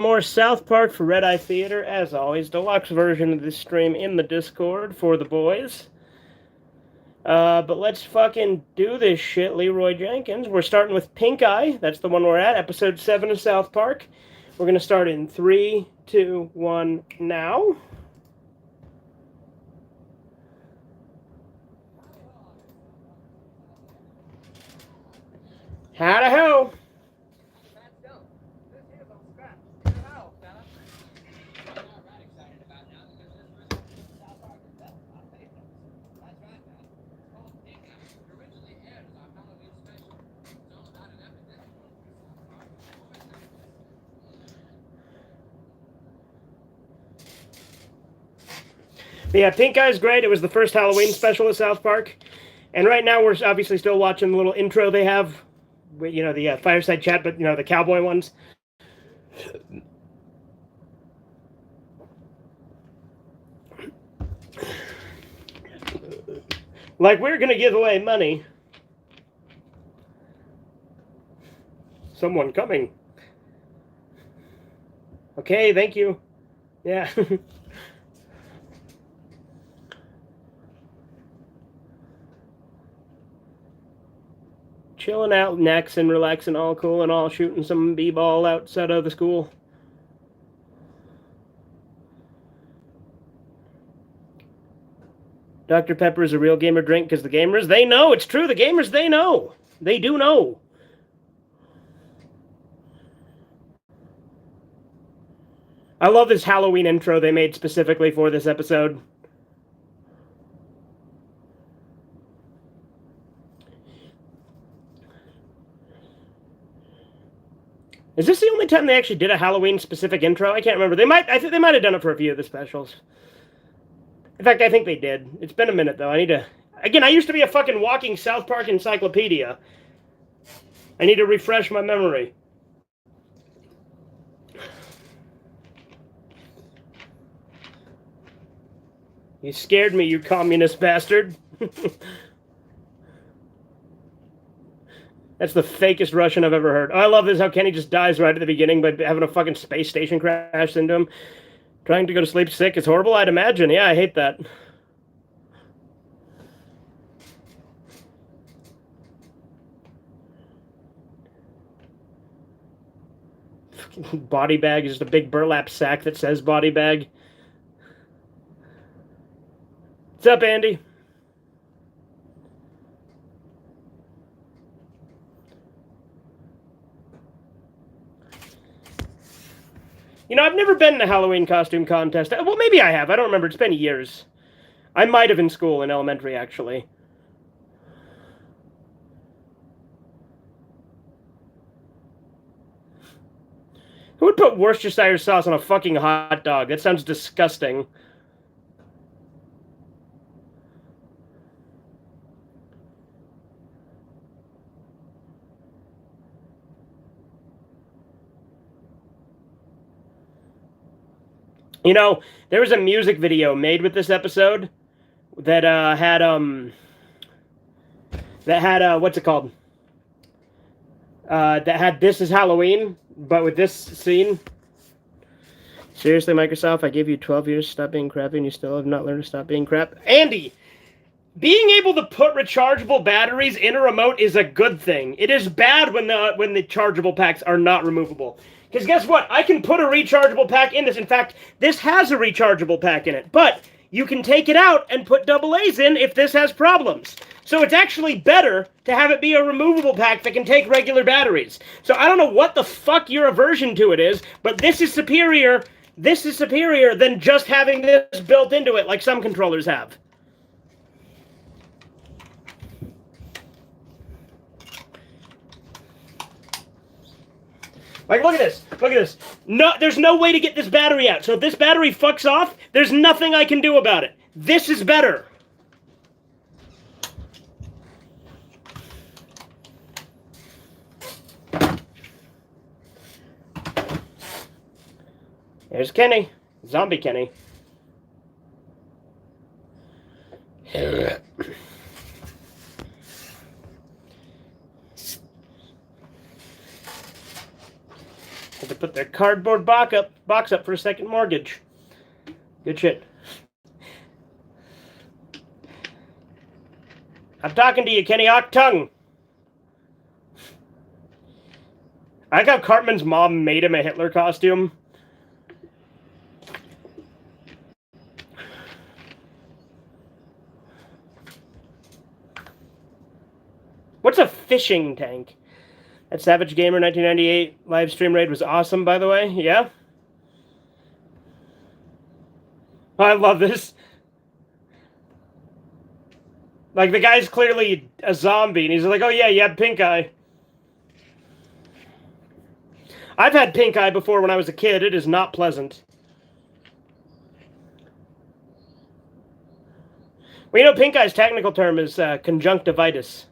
more South Park for Red Eye Theater. As always, deluxe version of this stream in the Discord for the boys. But let's fucking do this shit, Leroy Jenkins. We're starting with Pink Eye. That's the one we're at, episode 7 of South Park. We're going to start in 3, 2, 1, now. Howdy ho! But yeah, Pink Eye's great. It was the first Halloween special at South Park. And right now we're obviously still watching the little intro they have. You know, the fireside chat, but, you know, the cowboy ones. Like, we're going to give away money. Someone coming. Okay, thank you. Yeah. Chilling out, necks and relaxing, all cool and all, shooting some b-ball outside of the school. Dr. Pepper is a real gamer drink because the gamers, they know. It's true. The gamers, they know. They do know. I love this Halloween intro they made specifically for this episode. Is this the only time they actually did a Halloween-specific intro? I can't remember. I think they might have done it for a few of the specials. In fact, I think they did. It's been a minute, though. I need to... Again, I used to be a fucking walking South Park encyclopedia. I need to refresh my memory. You scared me, you communist bastard. That's the fakest Russian I've ever heard. Oh, I love this, how Kenny just dies right at the beginning by having a fucking space station crash into him. Trying to go to sleep sick is horrible, I'd imagine. Yeah, I hate that. Fucking body bag is just a big burlap sack that says body bag. What's up, Andy? You know, I've never been in a Halloween costume contest. Well, maybe I have. I don't remember. It's been years. I might have in school, in elementary, actually. Who would put Worcestershire sauce on a fucking hot dog? That sounds disgusting. You know, there was a music video made with this episode that had what's it called? That had This Is Halloween, but with this scene. Seriously, Microsoft, I gave you 12 years to stop being crappy and you still have not learned to stop being crap. Andy, being able to put rechargeable batteries in a remote is a good thing. It is bad when the chargeable packs are not removable. Because guess what? I can put a rechargeable pack in this. In fact, this has a rechargeable pack in it. But you can take it out and put AA's in if this has problems. So it's actually better to have it be a removable pack that can take regular batteries. So I don't know what the fuck your aversion to it is, but this is superior. This is superior than just having this built into it like some controllers have. Like, look at this. Look at this. No, there's no way to get this battery out. So if this battery fucks off, there's nothing I can do about it. This is better. There's Kenny. Zombie Kenny. Had to put their cardboard box up for a second mortgage. Good shit. I'm talking to you, Kenny Octung. I like how Cartman's mom made him a Hitler costume. What's a fishing tank? That Savage Gamer 1998 live stream raid was awesome, by the way. Yeah? Oh, I love this. Like, the guy's clearly a zombie, and he's like, oh yeah, you have pink eye. I've had pink eye before when I was a kid. It is not pleasant. Well, you know, pink eye's technical term is conjunctivitis.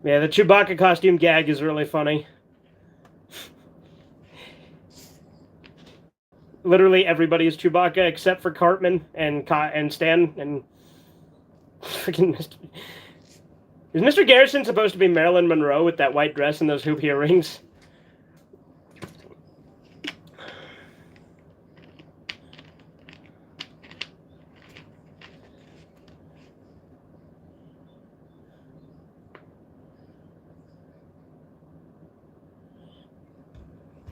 Yeah, the Chewbacca costume gag is really funny. Literally everybody is Chewbacca except for Cartman and Stan and freaking Mr. Is Mr. Garrison supposed to be Marilyn Monroe with that white dress and those hoop earrings?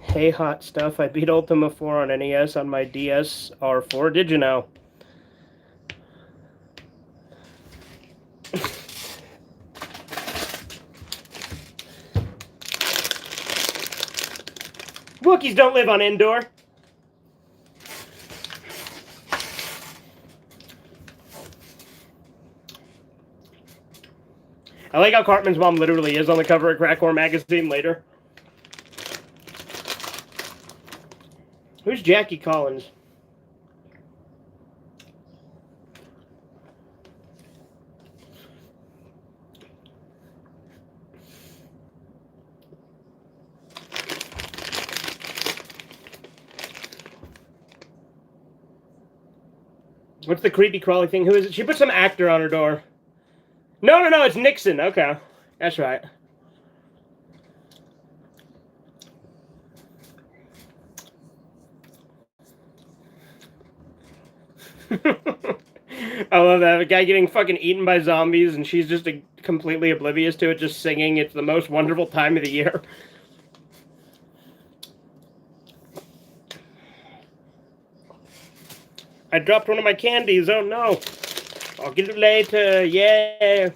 Hey, hot stuff. I beat Ultima 4 on NES on my DS R4. Did you know? Wookiees don't live on Endor. I like how Cartman's mom literally is on the cover of Crackhorn magazine later. Who's Jackie Collins? What's the creepy crawly thing? Who is it? She put some actor on her door. No, it's Nixon. Okay. That's right. I love that. A guy getting fucking eaten by zombies and she's just completely oblivious to it, just singing. It's the most wonderful time of the year. I dropped one of my candies. Oh no. I'll get it later. Yeah.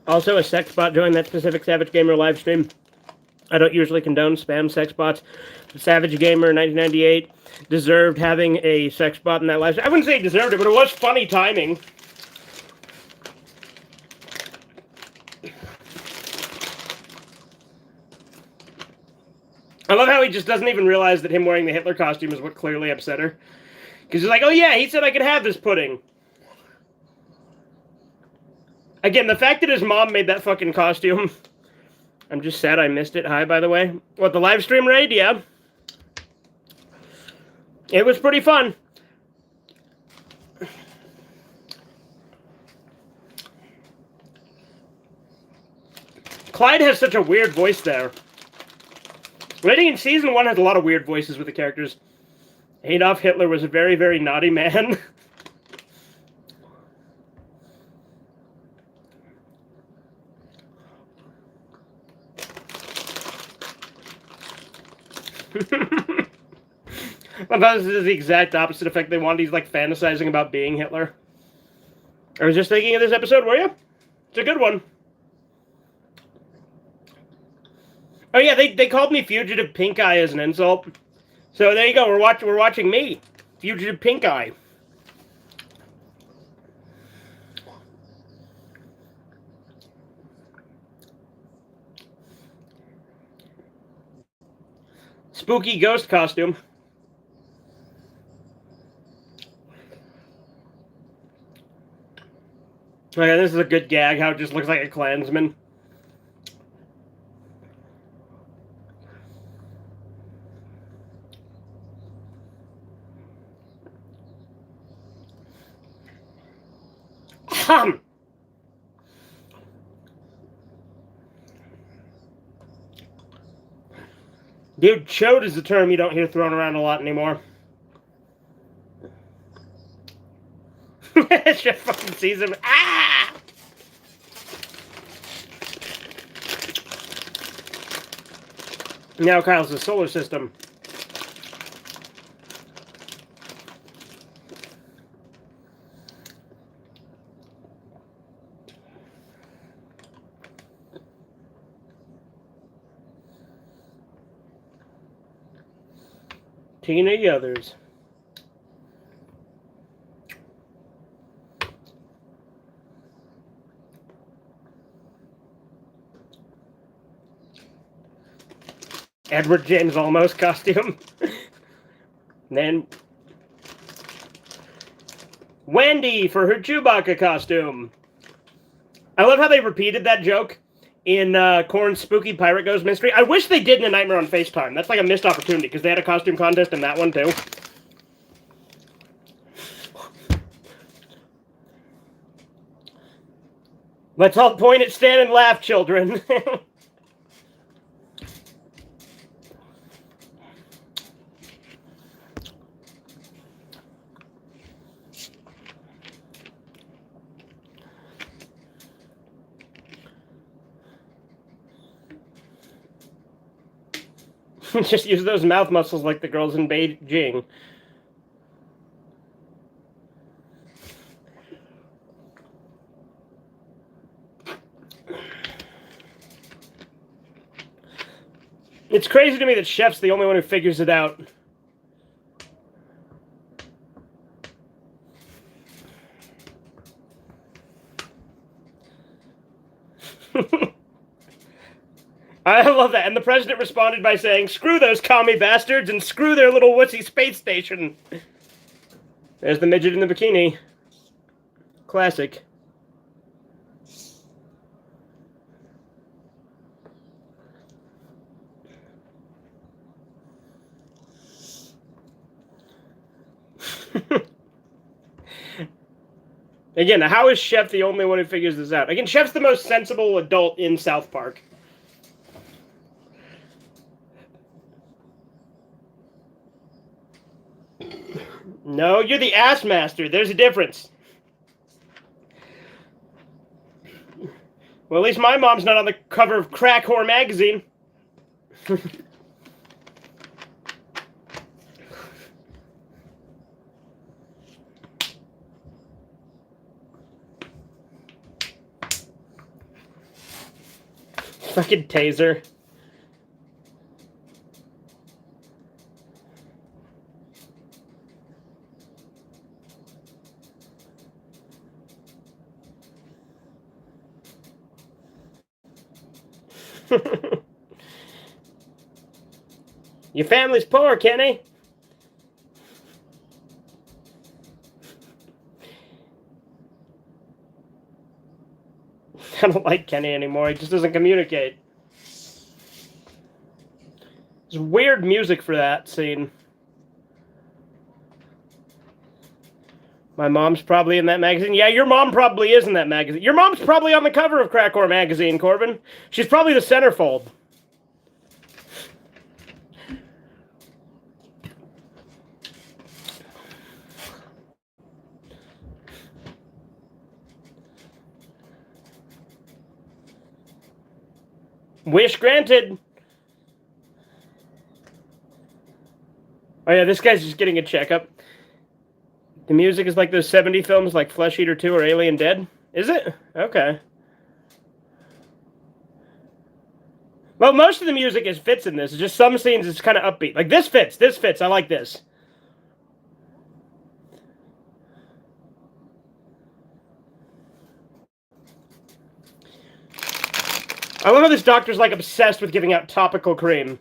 Also, a sex bot joined that specific Savage Gamer live stream. I don't usually condone spam sex bots. Savage Gamer 1998 deserved having a sex bot in that live stream. I wouldn't say he deserved it, but it was funny timing. I love how he just doesn't even realize that him wearing the Hitler costume is what clearly upset her. Because he's like, oh yeah, he said I could have this pudding. Again, the fact that his mom made that fucking costume. I'm just sad I missed it. Hi, by the way. What, the live stream raid? Yeah. It was pretty fun. Clyde has such a weird voice there. Rating in Season 1 had a lot of weird voices with the characters. Adolf Hitler was a very, very naughty man. I thought this is the exact opposite effect they wanted. He's like fantasizing about being Hitler. I was just thinking of this episode, were you? It's a good one. Oh yeah, they called me Fugitive Pink Eye as an insult. So there you go. We're watching me, Fugitive Pink Eye. Spooky ghost costume. Okay, this is a good gag. How it just looks like a Klansman. Dude, chode is a term you don't hear thrown around a lot anymore. Chef fucking sees him. Ah! Now Kyle's the solar system. Tina Yothers. Edward James Olmos costume. Then Wendy for her Chewbacca costume. I love how they repeated that joke in Korn's Spooky Pirate Ghost Mystery. I wish they did in A Nightmare on FaceTime. That's like a missed opportunity because they had a costume contest in that one too. Let's all point at Stan and laugh, children. Just use those mouth muscles like the girls in Beijing. It's crazy to me that Chef's the only one who figures it out. I love that. And the president responded by saying, "Screw those commie bastards and screw their little wussy space station." There's the midget in the bikini. Classic. Again, how is Chef the only one who figures this out? Again, Chef's the most sensible adult in South Park. No, you're the ass master. There's a difference. Well, at least my mom's not on the cover of Crack Whore magazine. Fucking taser. Your family's poor, Kenny. I don't like Kenny anymore. He just doesn't communicate. There's weird music for that scene. My mom's probably in that magazine. Yeah, your mom probably is in that magazine. Your mom's probably on the cover of Crack Whore magazine, Corbin. She's probably the centerfold. Wish granted. Oh yeah, this guy's just getting a checkup. The music is like those 70 films like Flesh Eater 2 or Alien Dead? Is it? Okay. Well, most of the music fits in this. It's just some scenes it's kind of upbeat. Like this fits. This fits. I like this. I love how this doctor's like obsessed with giving out topical cream.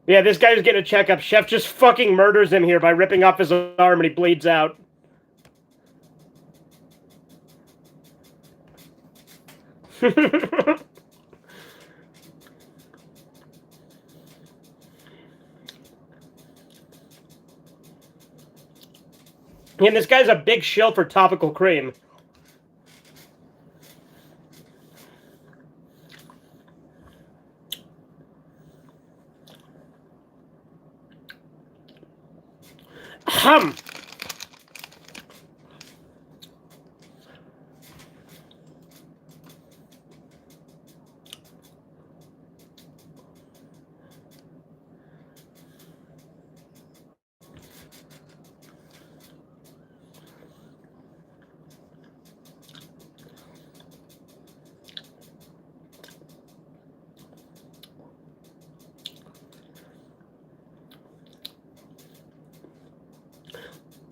Yeah, this guy who's getting a checkup. Chef just fucking murders him here by ripping off his arm and he bleeds out. And this guy's a big shill for topical cream. Ahem.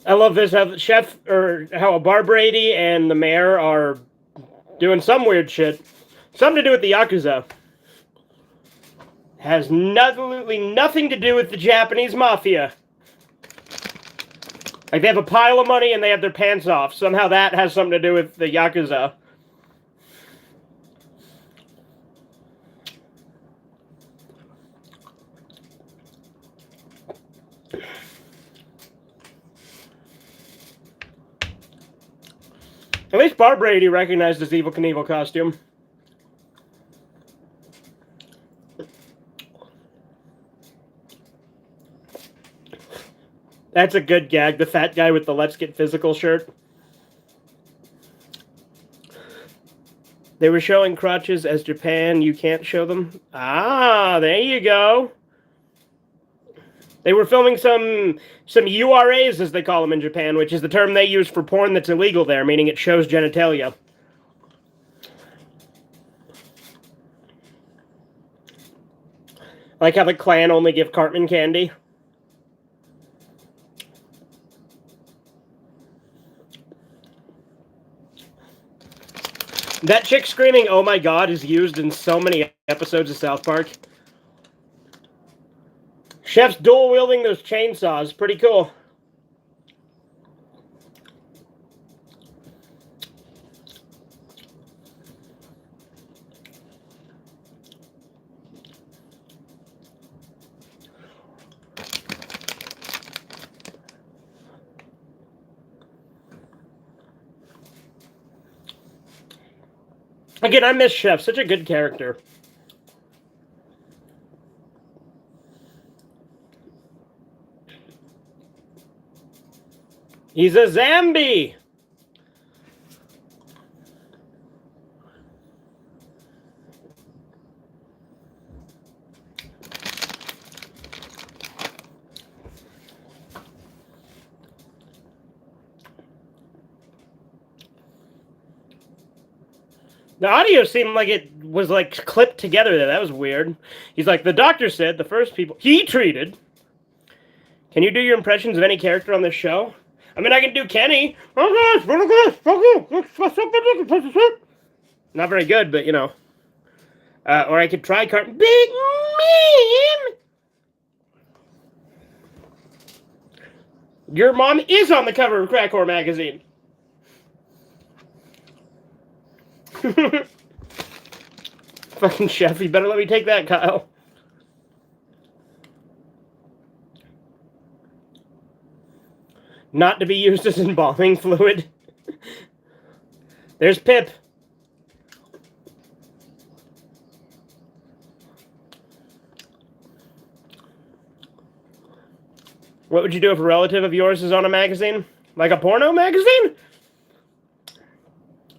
I love this. How the chef, or how Bar Brady and the mayor are doing some weird shit. Something to do with the Yakuza. Has nothing to do with the Japanese mafia. Like, they have a pile of money and they have their pants off. Somehow that has something to do with the Yakuza. At least Bar Brady recognized his Evel Knievel costume. That's a good gag. The fat guy with the Let's Get Physical shirt. They were showing crotches as Japan. You can't show them. Ah, there you go. They were filming some URAs, as they call them in Japan, which is the term they use for porn that's illegal there, meaning it shows genitalia. Like how the Klan only give Cartman candy. That chick screaming, "Oh my God," is used in so many episodes of South Park. Chef's dual wielding those chainsaws. Pretty cool. Again, I miss Chef. Such a good character. He's a zombie. The audio seemed like it was like clipped together there. That was weird. He's like, the doctor said the first people he treated. Can you do your impressions of any character on this show? I mean, I can do Kenny. Not very good, but you know. Or I could try Cartman. Big man! Your mom is on the cover of Crack Whore magazine. Fucking Chef, you better let me take that, Kyle. Not to be used as embalming fluid. There's Pip. What would you do if a relative of yours is on a magazine? Like a porno magazine?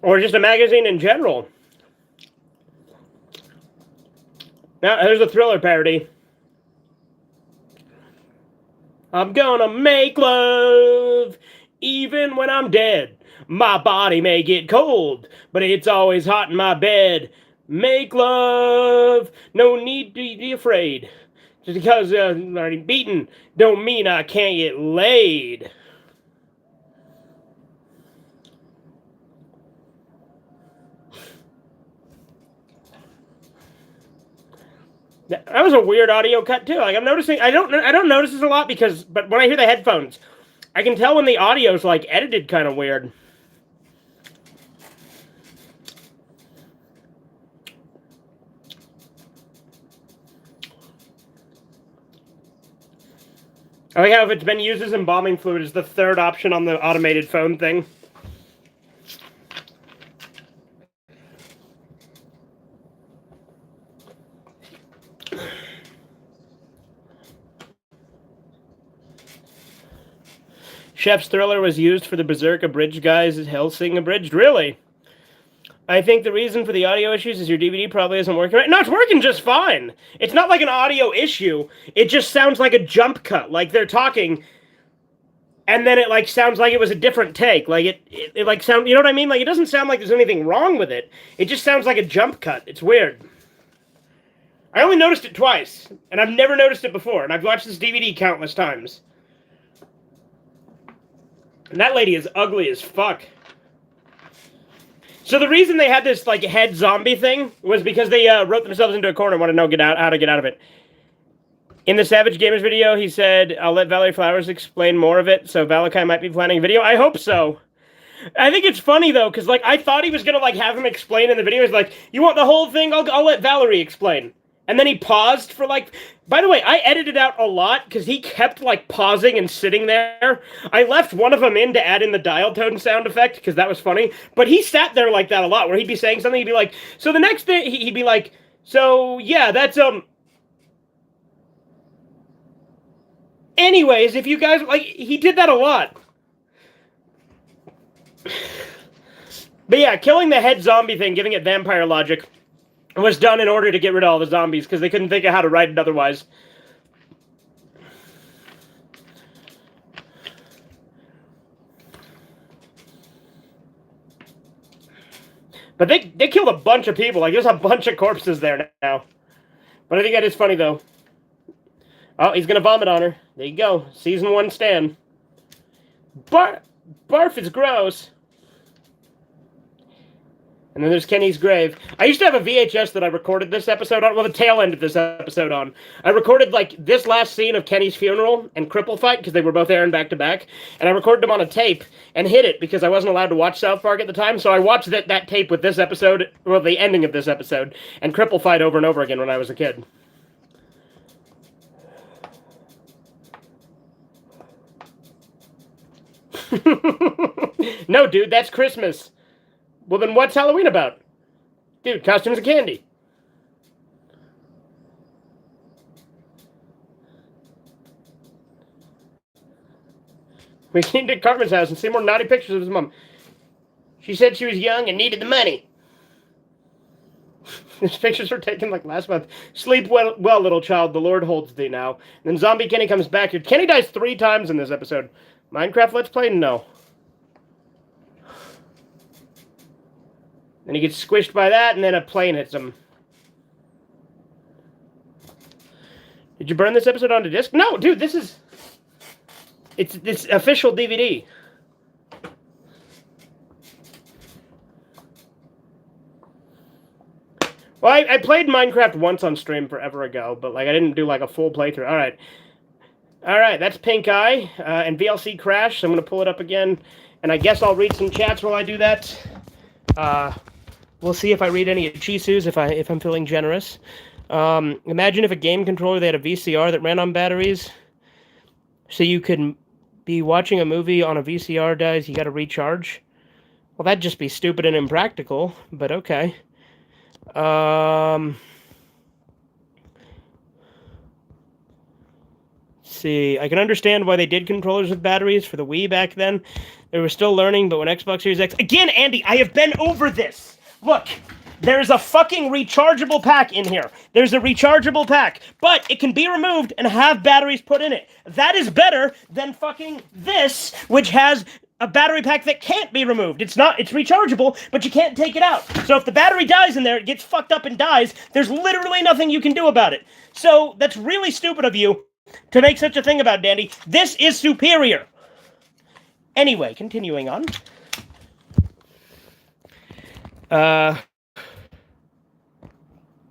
Or just a magazine in general? Now, there's a Thriller parody. I'm gonna make love even when I'm dead. My body may get cold, but it's always hot in my bed. Make love, no need to be afraid. Just because I'm already beaten don't mean I can't get laid. That was a weird audio cut too. Like I'm noticing, I don't notice this a lot but when I hear the headphones, I can tell when the audio's like edited kind of weird. I like how if it's been used as embalming fluid, it's the third option on the automated phone thing. Chef's Thriller was used for the Berserk Abridged guys Hellsing Abridged. Really? I think the reason for the audio issues is your DVD probably isn't working right. No, it's working just fine. It's not like an audio issue. It just sounds like a jump cut. Like they're talking, and then it like sounds like it was a different take. Like it like sound. You know what I mean? Like it doesn't sound like there's anything wrong with it. It just sounds like a jump cut. It's weird. I only noticed it twice, and I've never noticed it before. And I've watched this DVD countless times. And that lady is ugly as fuck. So the reason they had this like head zombie thing was because they wrote themselves into a corner and want to know how to get out of it. In the Savage Gamers video, he said, "I'll let Valerie Flowers explain more of it, so Valakai might be planning a video." I hope so. I think it's funny though, because like I thought he was gonna like have him explain in the video. He's like, "You want the whole thing? I'll let Valerie explain." And then he paused for like... By the way, I edited out a lot because he kept like pausing and sitting there. I left one of them in to add in the dial tone sound effect because that was funny. But he sat there like that a lot where he'd be saying something. He'd be like, so the next thing... He'd be like, so yeah, that's... Anyways, if you guys... Like, he did that a lot. But yeah, killing the head zombie thing, giving it vampire logic... was done in order to get rid of all the zombies, because they couldn't think of how to write it otherwise. But they killed a bunch of people. Like, there's a bunch of corpses there now. But I think that is funny, though. Oh, he's gonna vomit on her. There you go. Season 1 Stan. Barf is gross. And then there's Kenny's grave. I used to have a VHS that I recorded this episode on. Well, the tail end of this episode on. I recorded, like, this last scene of Kenny's funeral and Cripple Fight, because they were both airing back to back. And I recorded them on a tape and hid it, because I wasn't allowed to watch South Park at the time. So I watched that tape with this episode, well, the ending of this episode, and Cripple Fight over and over again when I was a kid. No, dude, that's Christmas. Well, then what's Halloween about? Dude, costumes and candy. We came to Cartman's house and see more naughty pictures of his mom. She said she was young and needed the money. These pictures were taken like last month. Sleep well, little child. The Lord holds thee now. And then Zombie Kenny comes back. Kenny dies 3 times in this episode. Minecraft Let's Play? No. Then he gets squished by that, and then a plane hits him. Did you burn this episode onto disc? No, dude, this is... It's this official DVD. Well, I played Minecraft once on stream forever ago, but like I didn't do like a full playthrough. Alright, that's Pink Eye and VLC Crash, so I'm going to pull it up again. And I guess I'll read some chats while I do that. We'll see if I read any Chisus if I'm feeling generous. Imagine if a game controller, they had a VCR that ran on batteries. So you could be watching a movie on a VCR, dies, you got to recharge. Well, that'd just be stupid and impractical, but okay. See, I can understand why they did controllers with batteries for the Wii back then. They were still learning, but when Xbox Series X... Again, Andy, I have been over this! Look, there's a fucking rechargeable pack in here. There's a rechargeable pack, but it can be removed and have batteries put in it. That is better than fucking this, which has a battery pack that can't be removed. It's rechargeable, but you can't take it out. So if the battery dies in there, it gets fucked up and dies, there's literally nothing you can do about it. So that's really stupid of you to make such a thing about it, Dandy. This is superior. Anyway, continuing on. The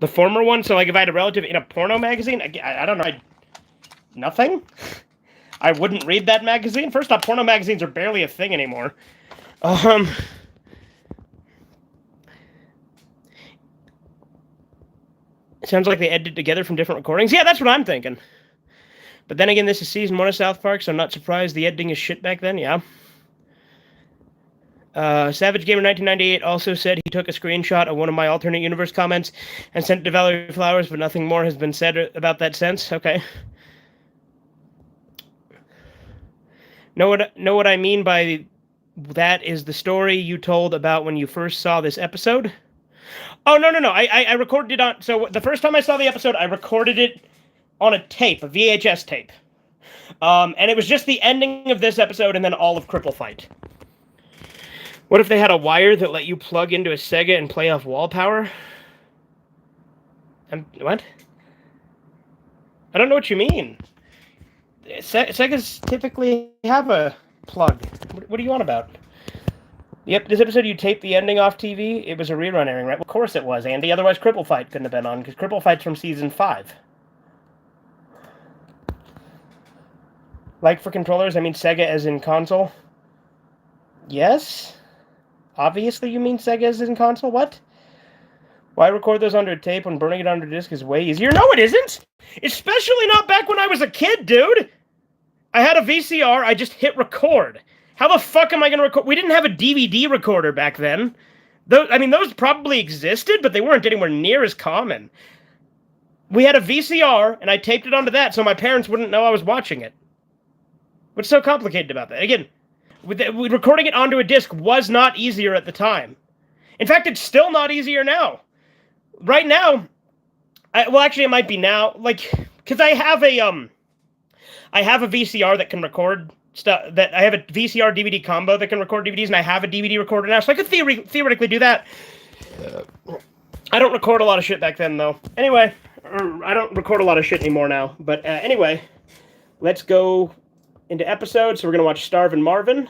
former one, so like if I had a relative in a porno magazine, I don't know, nothing? I wouldn't read that magazine. First off, porno magazines are barely a thing anymore. It sounds like they edited together from different recordings. Yeah, that's what I'm thinking. But then again, this is season 1 of South Park, so I'm not surprised the editing is shit back then, yeah. Savage Gamer 1998 also said he took a screenshot of one of my alternate universe comments and sent it to Valerie Flowers, but nothing more has been said about that since. Okay. Know what I mean by that is the story you told about when you first saw this episode? Oh, no. I recorded it on... So the first time I saw the episode, I recorded it on a tape, a VHS tape. And it was just the ending of this episode and then all of Cripple Fight. What if they had a wire that let you plug into a Sega and play off wall power? What? I don't know what you mean. Segas typically have a plug. What are you on about? Yep, this episode you taped the ending off TV. It was a rerun airing, right? Well, of course it was, Andy. Otherwise Cripple Fight couldn't have been on, because Cripple Fight's from season 5. Like for controllers, I mean Sega as in console. Yes? Obviously you mean Sega as in console? What? Why record those under a tape when burning it under disc is way easier? No, it isn't! Especially not back when I was a kid, dude! I had a VCR, I just hit record. How the fuck am I going to record? We didn't have a DVD recorder back then. Those probably existed, but they weren't anywhere near as common. We had a VCR, and I taped it onto that so my parents wouldn't know I was watching it. What's so complicated about that? Again, recording it onto a disc was not easier at the time. In fact, it's still not easier now. Right now, actually, it might be now, because I have a VCR that can record stuff. That I have a VCR DVD combo that can record DVDs, and I have a DVD recorder now, so I could theoretically do that. I don't record a lot of shit back then, though. Anyway, I don't record a lot of shit anymore now. But anyway, let's go into episodes. So we're gonna watch Starvin' Marvin.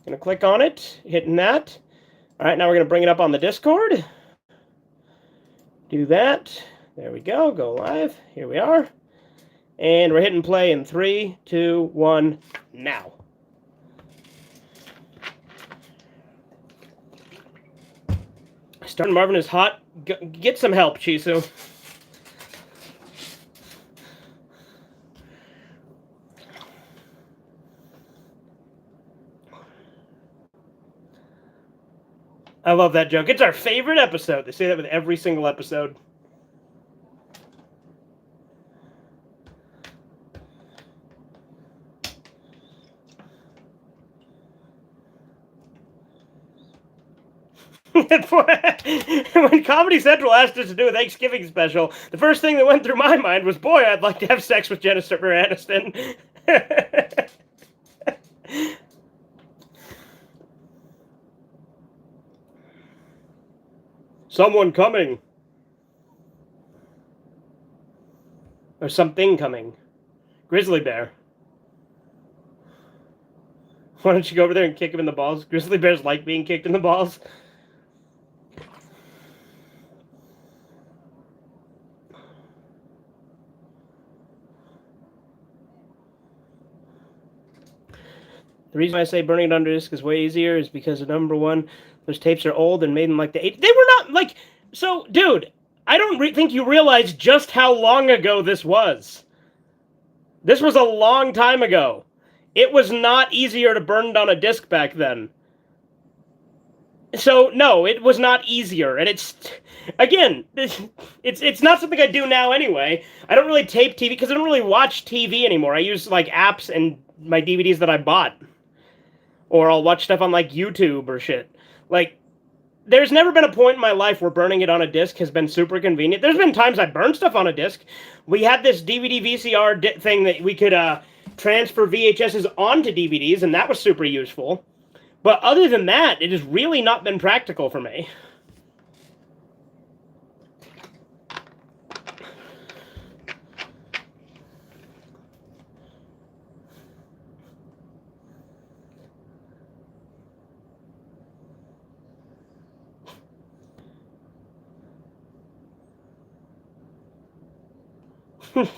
Gonna click on it, hitting that. All right, now we're gonna bring it up on the Discord. Do that. There we go. Go live. Here we are. And we're hitting play in 3, 2, 1, now. Starvin' Marvin is hot. Get some help, Chisu. I love that joke. It's our favorite episode. They say that with every single episode. When Comedy Central asked us to do a Thanksgiving special, the first thing that went through my mind was, boy, I'd like to have sex with Jennifer Aniston. Someone coming. Or something coming. Grizzly bear. Why don't you go over there and kick him in the balls? Grizzly bears like being kicked in the balls. The reason I say burning it under disc is way easier is because, number one, those tapes are old and made in like the 80s. They were not like... So, dude, I don't think you realize just how long ago this was. This was a long time ago. It was not easier to burn it on a disc back then. So, no, it was not easier. And it's... Again, it's not something I do now anyway. I don't really tape TV because I don't really watch TV anymore. I use, like, apps and my DVDs that I bought. Or I'll watch stuff on, like, YouTube or shit. Like, there's never been a point in my life where burning it on a disc has been super convenient. There's been times I burned stuff on a disc. We had this DVD VCR thing that we could transfer VHSs onto DVDs, and that was super useful. But other than that, it has really not been practical for me.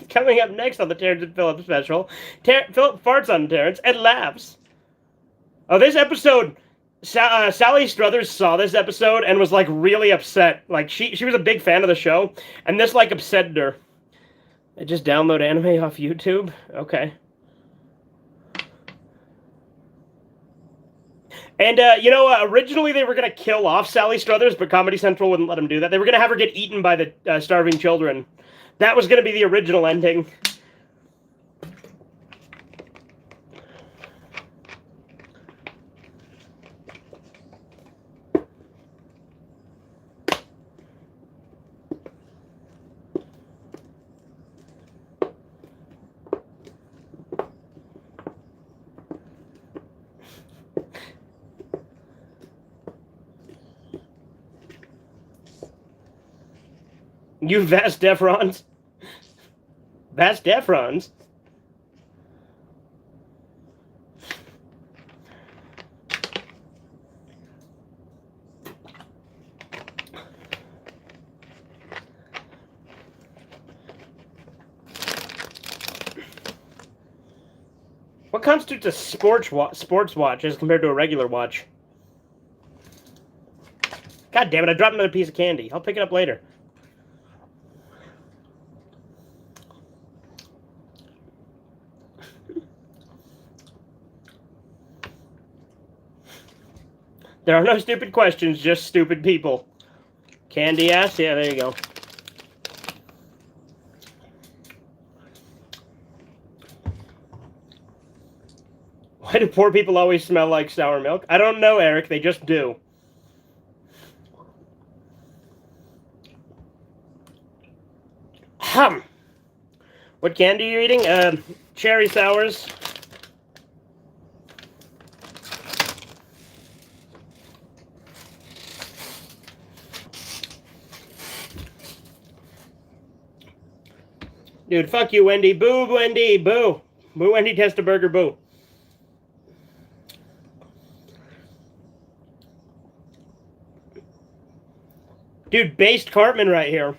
Coming up next on the Terrence and Phillip special, Phillip farts on Terrence and laughs. Oh, this episode, Sally Struthers saw this episode and was, like, really upset. Like, she was a big fan of the show, and this, like, upset her. I just download anime off YouTube? Okay. And, originally they were going to kill off Sally Struthers, but Comedy Central wouldn't let them do that. They were going to have her get eaten by the starving children. That was going to be the original ending. You Vas Defrons. Vas Defrons. What constitutes a sports watch as compared to a regular watch? God damn it, I dropped another piece of candy. I'll pick it up later. There are no stupid questions, just stupid people. Candy ass? Yeah, there you go. Why do poor people always smell like sour milk? I don't know, Eric. They just do. What candy are you eating? Cherry sours. Dude, fuck you, Wendy. Boo, Wendy. Boo. Boo, Wendy Testaburger. Boo. Dude, based Cartman right here.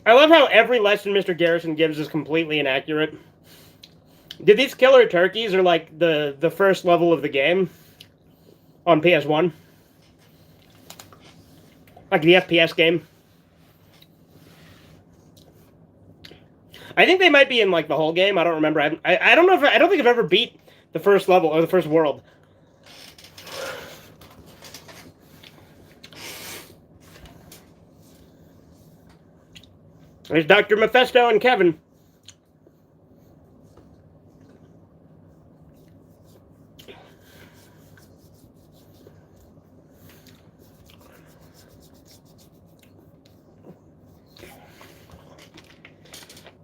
I love how every lesson Mr. Garrison gives is completely inaccurate. Did these killer turkeys are like the first level of the game on PS1? Like the FPS game? I think they might be in like the whole game. I don't remember. I don't know if I don't think I've ever beat the first level or the first world. There's Dr. Mephisto and Kevin.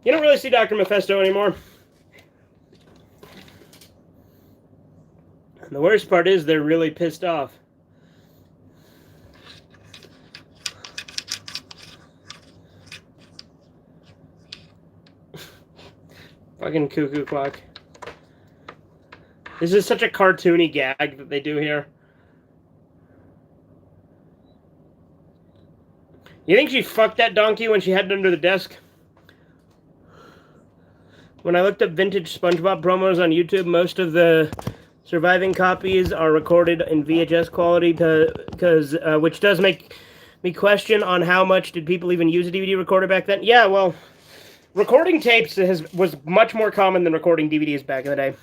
You don't really see Dr. Mephisto anymore. And the worst part is they're really pissed off. Fucking cuckoo clock. This is such a cartoony gag that they do here. You think she fucked that donkey when she had it under the desk? When I looked up vintage SpongeBob promos on YouTube, most of the surviving copies are recorded in VHS quality, because which does make me question on how much did people even use a DVD recorder back then. Yeah, well, recording tapes was much more common than recording DVDs back in the day.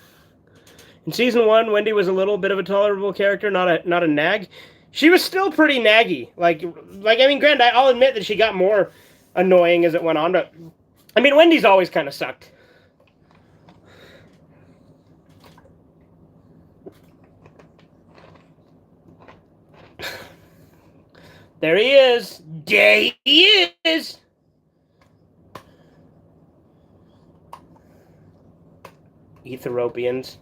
In season 1, Wendy was a little bit of a tolerable character, not a nag. She was still pretty naggy. Like I mean, granted, I'll admit that she got more annoying as it went on, but I mean, Wendy's always kind of sucked. There he is. There he is. Ethiopians.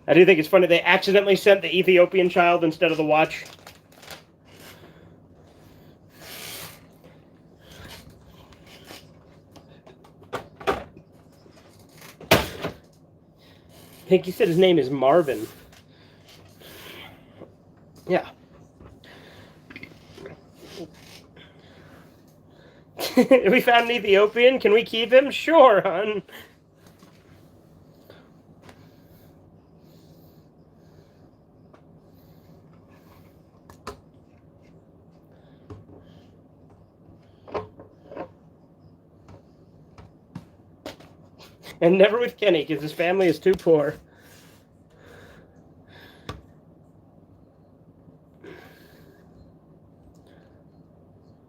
I do think it's funny they accidentally sent the Ethiopian child instead of the watch. I think he said his name is Marvin. Yeah. We found an Ethiopian. Can we keep him? Sure, hon. And never with Kenny, because his family is too poor.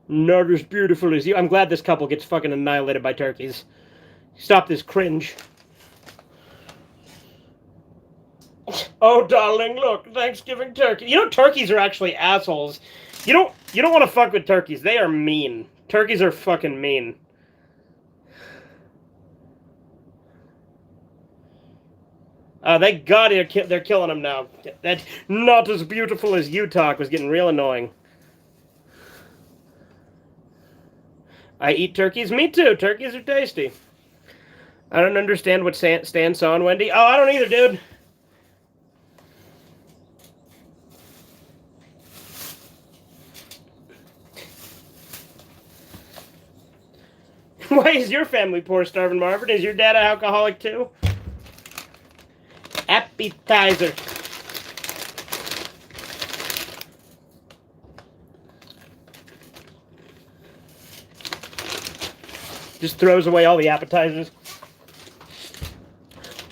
Not as beautiful as you. I'm glad this couple gets fucking annihilated by turkeys. Stop this cringe. Oh, darling, look, Thanksgiving turkey. You know, turkeys are actually assholes. You don't want to fuck with turkeys. They are mean. Turkeys are fucking mean. Thank God they're killing him now. That not as beautiful as you talk was getting real annoying. I eat turkeys. Me too. Turkeys are tasty. I don't understand what Stan saw on Wendy. Oh, I don't either, dude. Why is your family poor, starving, Marvin? Is your dad an alcoholic too? Appetizer. Just throws away all the appetizers.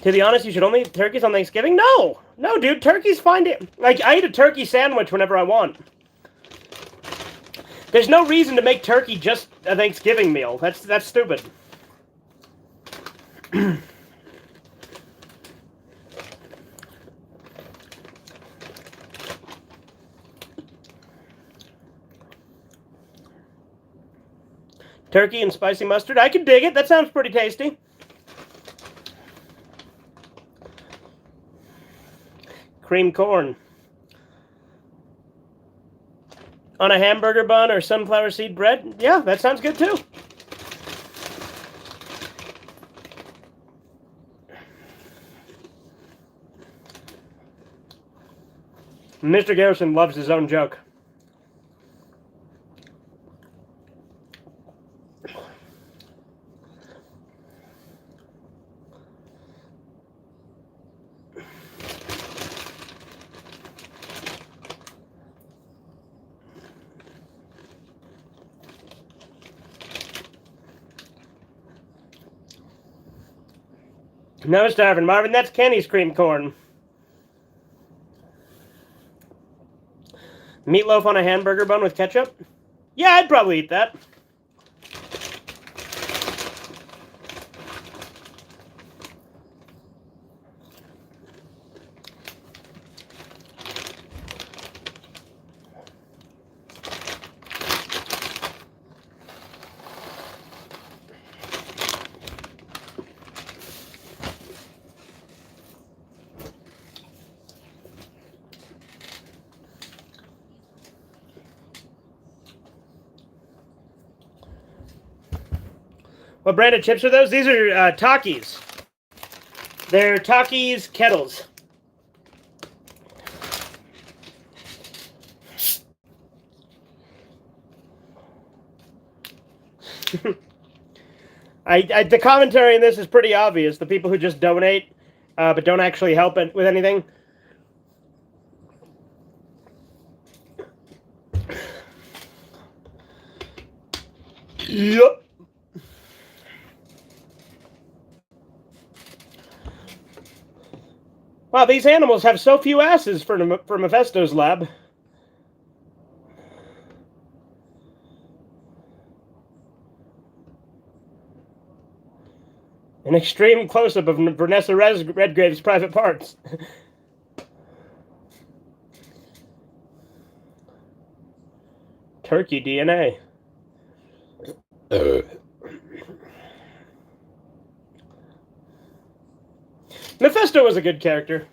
To be honest, you should only eat turkeys on Thanksgiving? No! No, dude, turkeys find it. Like, I eat a turkey sandwich whenever I want. There's no reason to make turkey just a Thanksgiving meal. That's stupid. Turkey and spicy mustard. I can dig it. That sounds pretty tasty. Cream corn. On a hamburger bun or sunflower seed bread? Yeah, that sounds good too. Mr. Garrison loves his own joke. No, starving, Marvin. That's Kenny's cream corn. Meatloaf on a hamburger bun with ketchup? Yeah, I'd probably eat that. What brand of chips are those? These are Takis. They're Takis kettles. The commentary in this is pretty obvious. The people who just donate, but don't actually help it with anything. Yep. Wow, these animals have so few asses for Mephisto's lab. An extreme close-up of Vanessa Redgrave's private parts. Turkey DNA. Mephisto was a good character.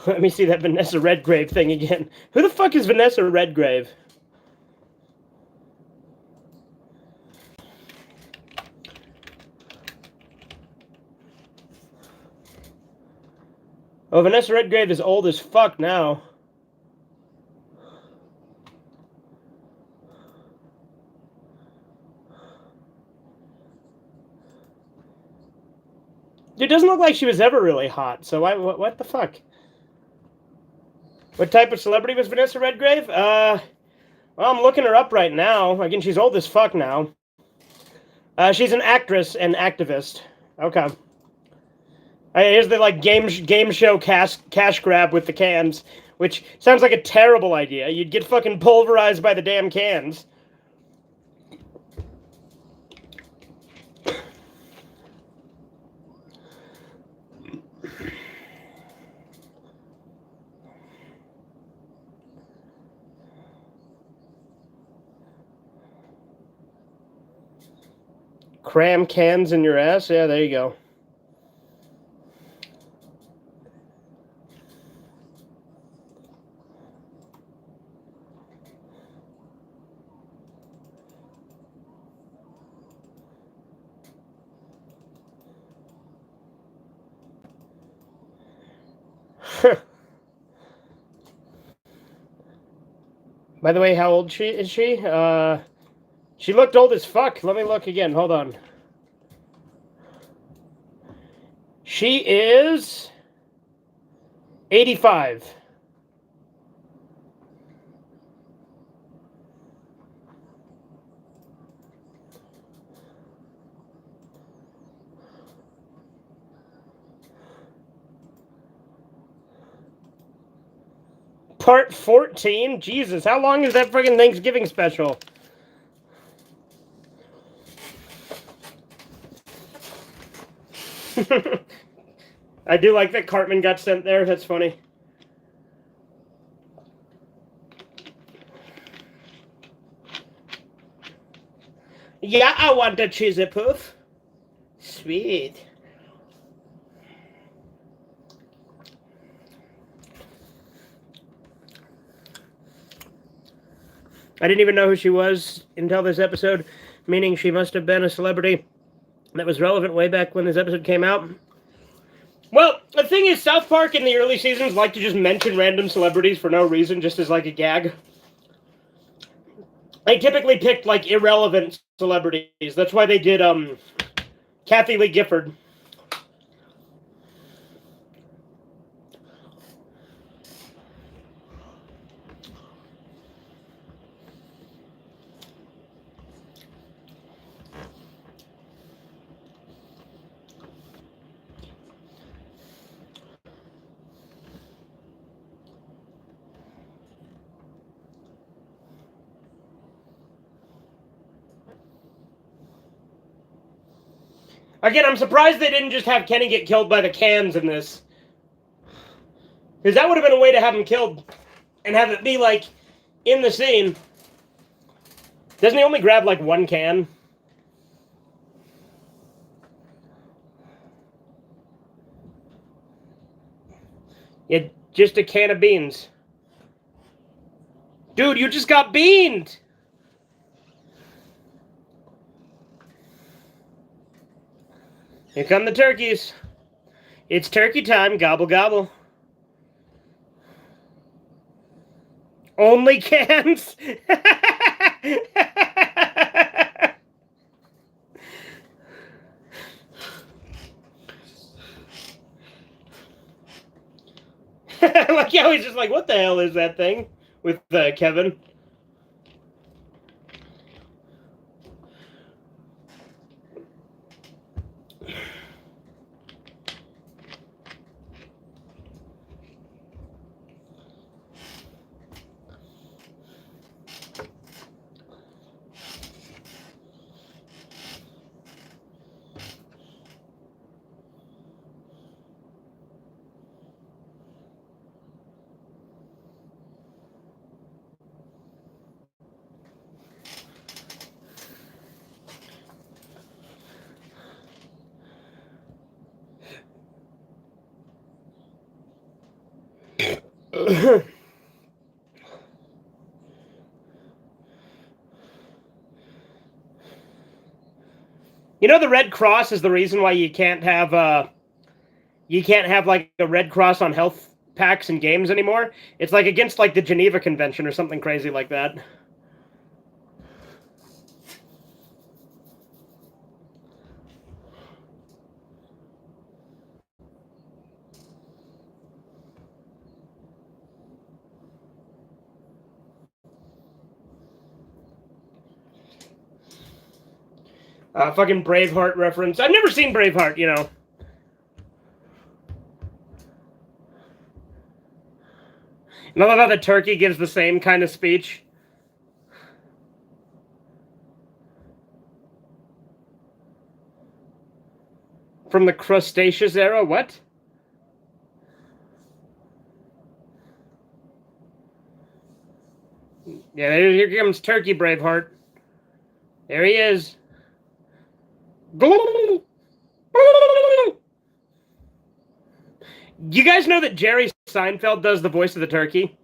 Let me see that Vanessa Redgrave thing again. Who the fuck is Vanessa Redgrave? Oh, Vanessa Redgrave is old as fuck now. It doesn't look like she was ever really hot, so what the fuck? What type of celebrity was Vanessa Redgrave? Well, I'm looking her up right now. Again, she's old as fuck now. She's an actress and activist. Okay. Here's the like game show cash grab with the cans, which sounds like a terrible idea. You'd get fucking pulverized by the damn cans. Cram cans in your ass? Yeah, there you go. By the way, how old is she? She looked old as fuck. Let me look again. Hold on. She is 85. Part 14? Jesus, how long is that friggin' Thanksgiving special? I do like that Cartman got sent there. That's funny. Yeah, I want a cheesy poof. Sweet. I didn't even know who she was until this episode, meaning she must have been a celebrity that was relevant way back when this episode came out. Well, the thing is, South Park in the early seasons like to just mention random celebrities for no reason, just as like a gag. They typically picked like irrelevant celebrities. That's why they did Kathy Lee Gifford. Again, I'm surprised they didn't just have Kenny get killed by the cans in this. Because that would have been a way to have him killed and have it be, like, in the scene. Doesn't he only grab, like, one can? Yeah, just a can of beans. Dude, you just got beaned! Here come the turkeys. It's turkey time, gobble gobble. Only cans? Like how he's just like, what the hell is that thing? With Kevin. You know, the Red Cross is the reason why you can't have like a Red Cross on health packs and games anymore. It's like against like the Geneva Convention or something crazy like that. Fucking Braveheart reference. I've never seen Braveheart, you know. And I love how the turkey gives the same kind of speech. From the Crustaceous era? What? Yeah, here comes Turkey Braveheart. There he is. You guys know that Jerry Seinfeld does the voice of the turkey?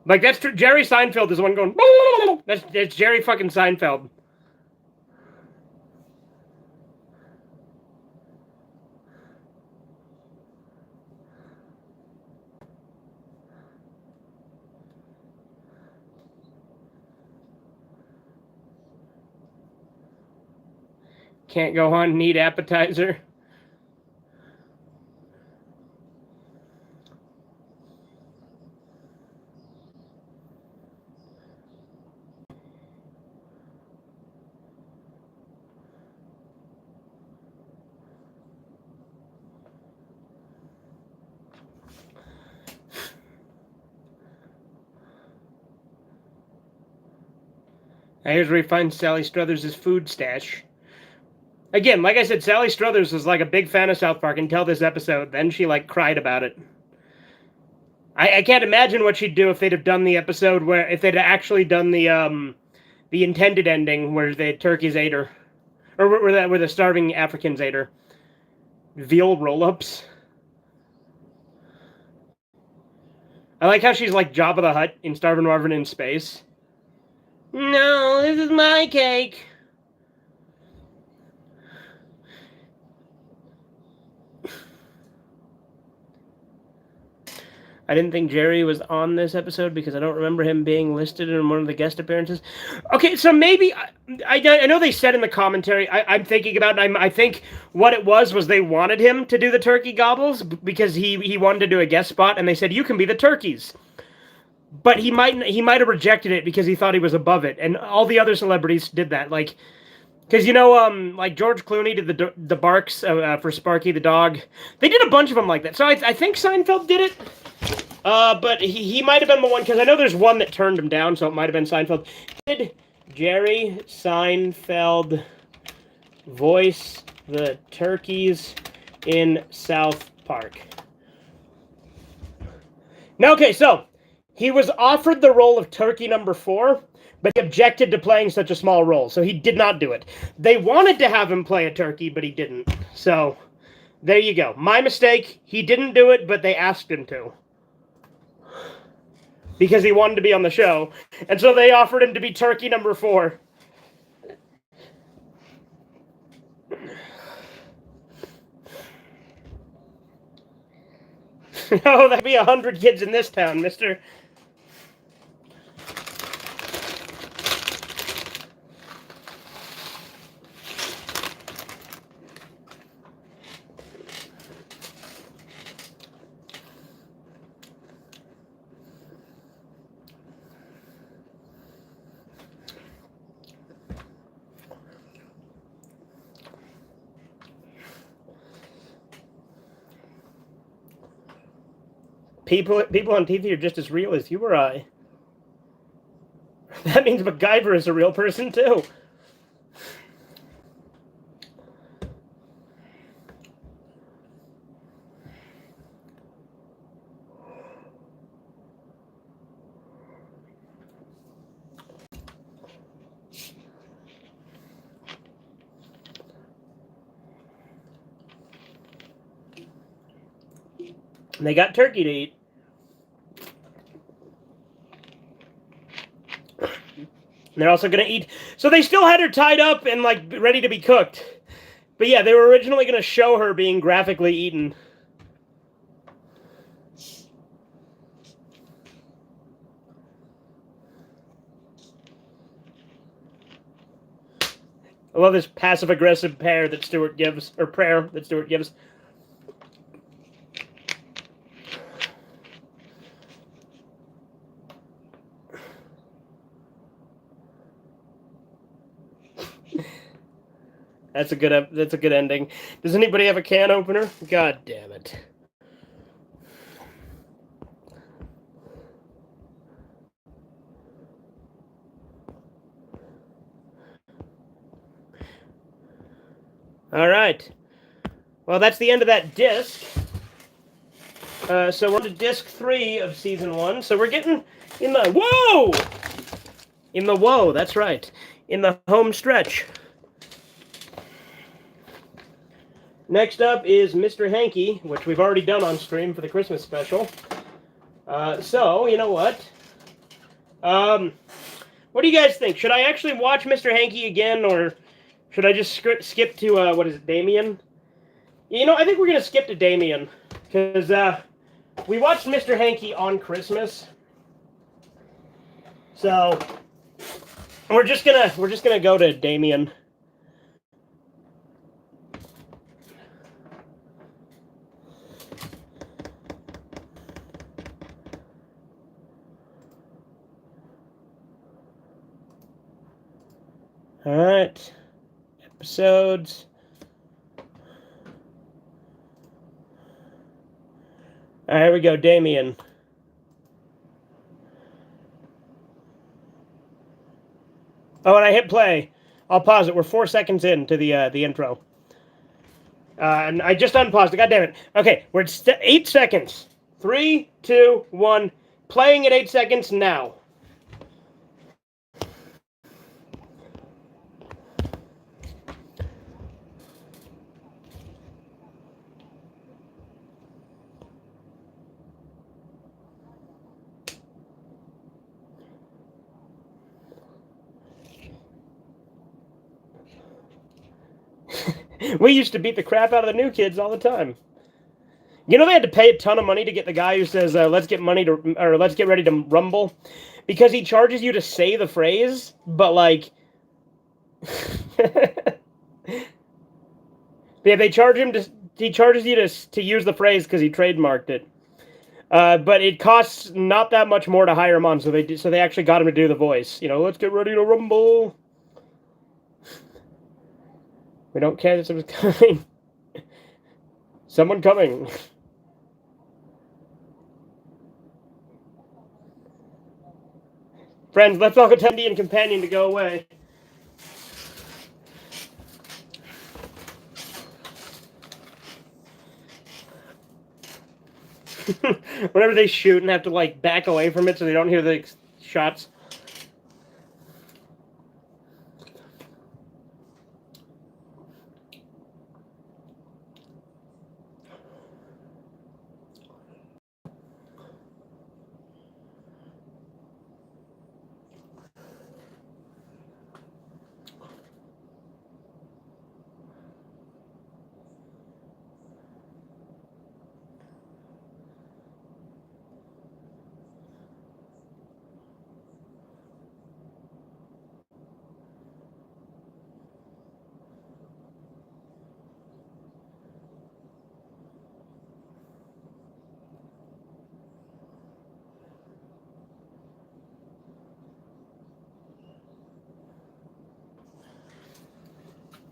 Like, that's true. Jerry Seinfeld is the one going... That's Jerry fucking Seinfeld. Can't go on, need appetizer. Here's where he finds Sally Struthers' food stash. Again, like I said, Sally Struthers was like a big fan of South Park until this episode. Then she like cried about it. I can't imagine what she'd do if they'd have done the episode where if they'd actually done the intended ending where the turkeys ate her, or where the starving Africans ate her. Veal roll-ups. I like how she's like Jabba the Hutt in Starvin' Marvin in Space. No, this is my cake. I didn't think Jerry was on this episode because I don't remember him being listed in one of the guest appearances. Okay, so maybe... I know they said in the commentary, I'm thinking about it, I think what it was they wanted him to do the turkey gobbles because he wanted to do a guest spot, and they said, you can be the turkeys. But he might have rejected it because he thought he was above it, and all the other celebrities did that. Like, because, you know, like George Clooney did the barks for Sparky the dog. They did a bunch of them like that. So I think Seinfeld did it. But he might have been the one, because I know there's one that turned him down, so it might have been Seinfeld. Did Jerry Seinfeld voice the turkeys in South Park? Now, okay, so he was offered the role of turkey number 4, but he objected to playing such a small role, so he did not do it. They wanted to have him play a turkey, but he didn't. So, there you go. My mistake. He didn't do it, but they asked him to. Because he wanted to be on the show. And so they offered him to be turkey number 4. Oh, that'd be 100 kids in this town, mister. People on TV are just as real as you or I. That means MacGyver is a real person, too. And they got turkey to eat. And they're also going to eat... So they still had her tied up and, like, ready to be cooked. But yeah, they were originally going to show her being graphically eaten. I love this passive-aggressive prayer that Stewart gives. That's a good ending. Does anybody have a can opener? God damn it. All right. Well, that's the end of that disc. So we're on to disc 3 of season 1. So we're getting in the... Whoa! In the whoa, that's right. in the home stretch. Next up is Mr. Hanky, which we've already done on stream for the Christmas special. So, you know what? What do you guys think? Should I actually watch Mr. Hanky again, or should I just skip to, what is it, Damien? You know, I think we're going to skip to Damien, because we watched Mr. Hanky on Christmas. So, we're just gonna go to Damien. All right, episodes. All right, here we go, Damien. Oh, and I hit play. I'll pause it. We're 4 seconds into the intro. And I just unpaused it. God damn it. Okay, we're at 8 seconds. 3, 2, 1. Playing at 8 seconds now. We used to beat the crap out of the new kids all the time. You know, they had to pay a ton of money to get the guy who says, let's get ready to rumble, because he charges you to say the phrase, but like, yeah, he charges you to use the phrase because he trademarked it. But it costs not that much more to hire him on, so they actually got him to do the voice. You know, let's get ready to rumble. We don't care that someone's coming. Someone coming. Friends, let's all tell Andy and Companion to go away. Whenever they shoot and have to like back away from it so they don't hear the shots.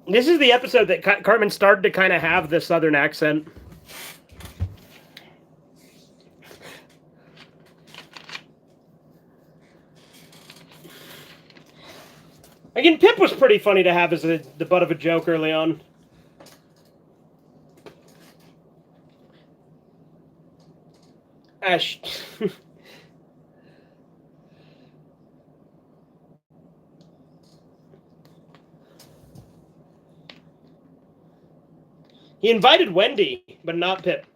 This is the episode that Cartman started to kind of have the southern accent. Again, Pip was pretty funny to have as the butt of a joke early on. Ash. He invited Wendy, but not Pip.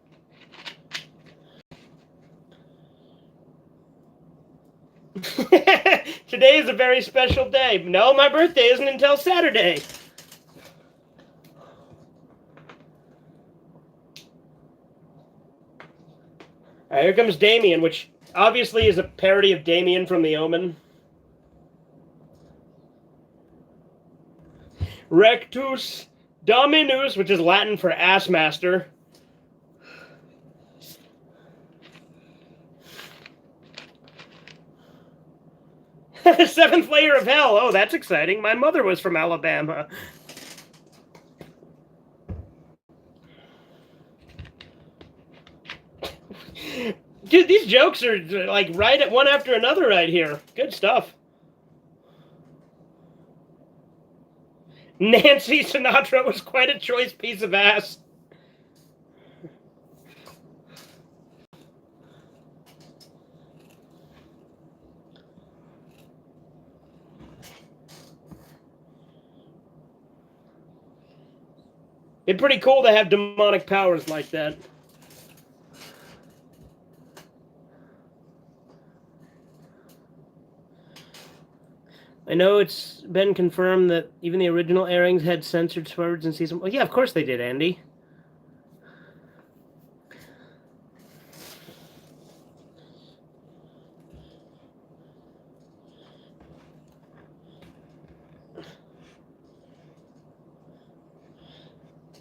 Today is a very special day. No, my birthday isn't until Saturday. All right, here comes Damien, which obviously is a parody of Damien from The Omen. Rectus Dominus, which is Latin for ass master. Seventh layer of hell. Oh, that's exciting. My mother was from Alabama. Dude, these jokes are like right at one after another right here. Good stuff. Nancy Sinatra was quite a choice piece of ass. It's pretty cool to have demonic powers like that. I know it's been confirmed that even the original airings had censored swear words in season. Well, yeah, of course they did, Andy.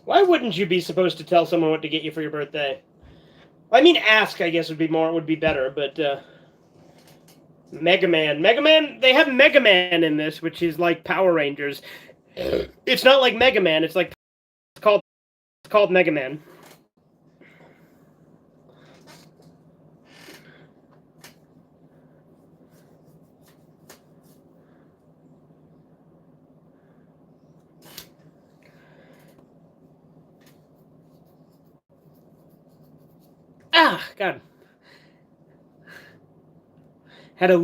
Why wouldn't you be supposed to tell someone what to get you for your birthday? I mean, ask, I guess, would be better, but Mega Man. They have Mega Man in this, which is like Power Rangers. It's not like Mega Man, it's called Mega Man. Ah, God. Had a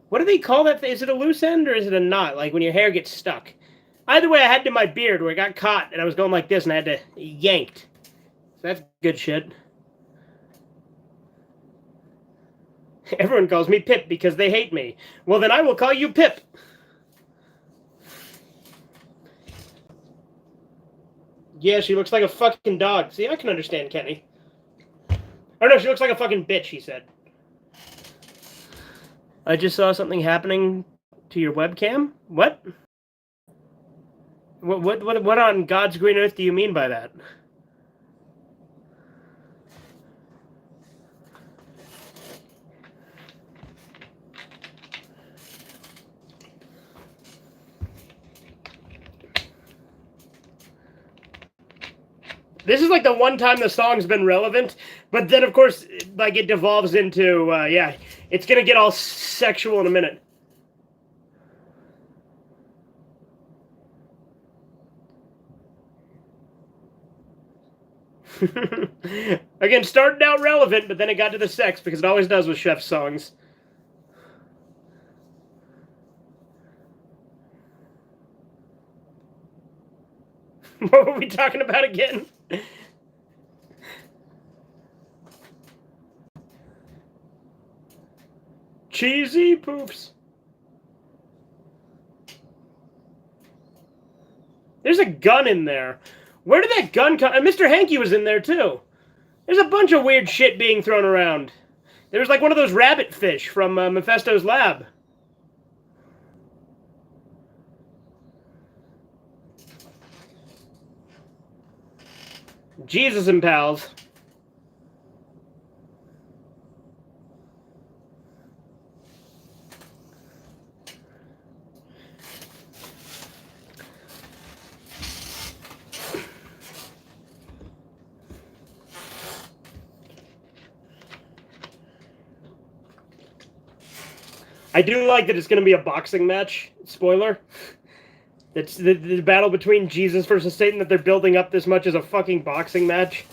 what do they call that? Is it a loose end or is it a knot? Like when your hair gets stuck. Either way, I had it in my beard where it got caught and I was going like this and I had to yanked. So that's good shit. Everyone calls me Pip because they hate me. Well, then I will call you Pip. Yeah, she looks like a fucking dog. See, I can understand Kenny. Oh no, she looks like a fucking bitch, he said. I just saw something happening to your webcam? What? What on God's green earth do you mean by that? This is like the one time the song's been relevant, but then of course, like it devolves into, yeah, it's gonna get all sexual in a minute. Again, started out relevant, but then it got to the sex, because it always does with Chef's songs. What were we talking about again? Cheesy poofs. There's a gun in there. Where did that gun come? And Mr. Hanky was in there too. There's a bunch of weird shit being thrown around. There was like one of those rabbit fish from Mephisto's lab. Jesus and pals. I do like that it's going to be a boxing match. Spoiler. It's the battle between Jesus versus Satan that they're building up this much as a fucking boxing match.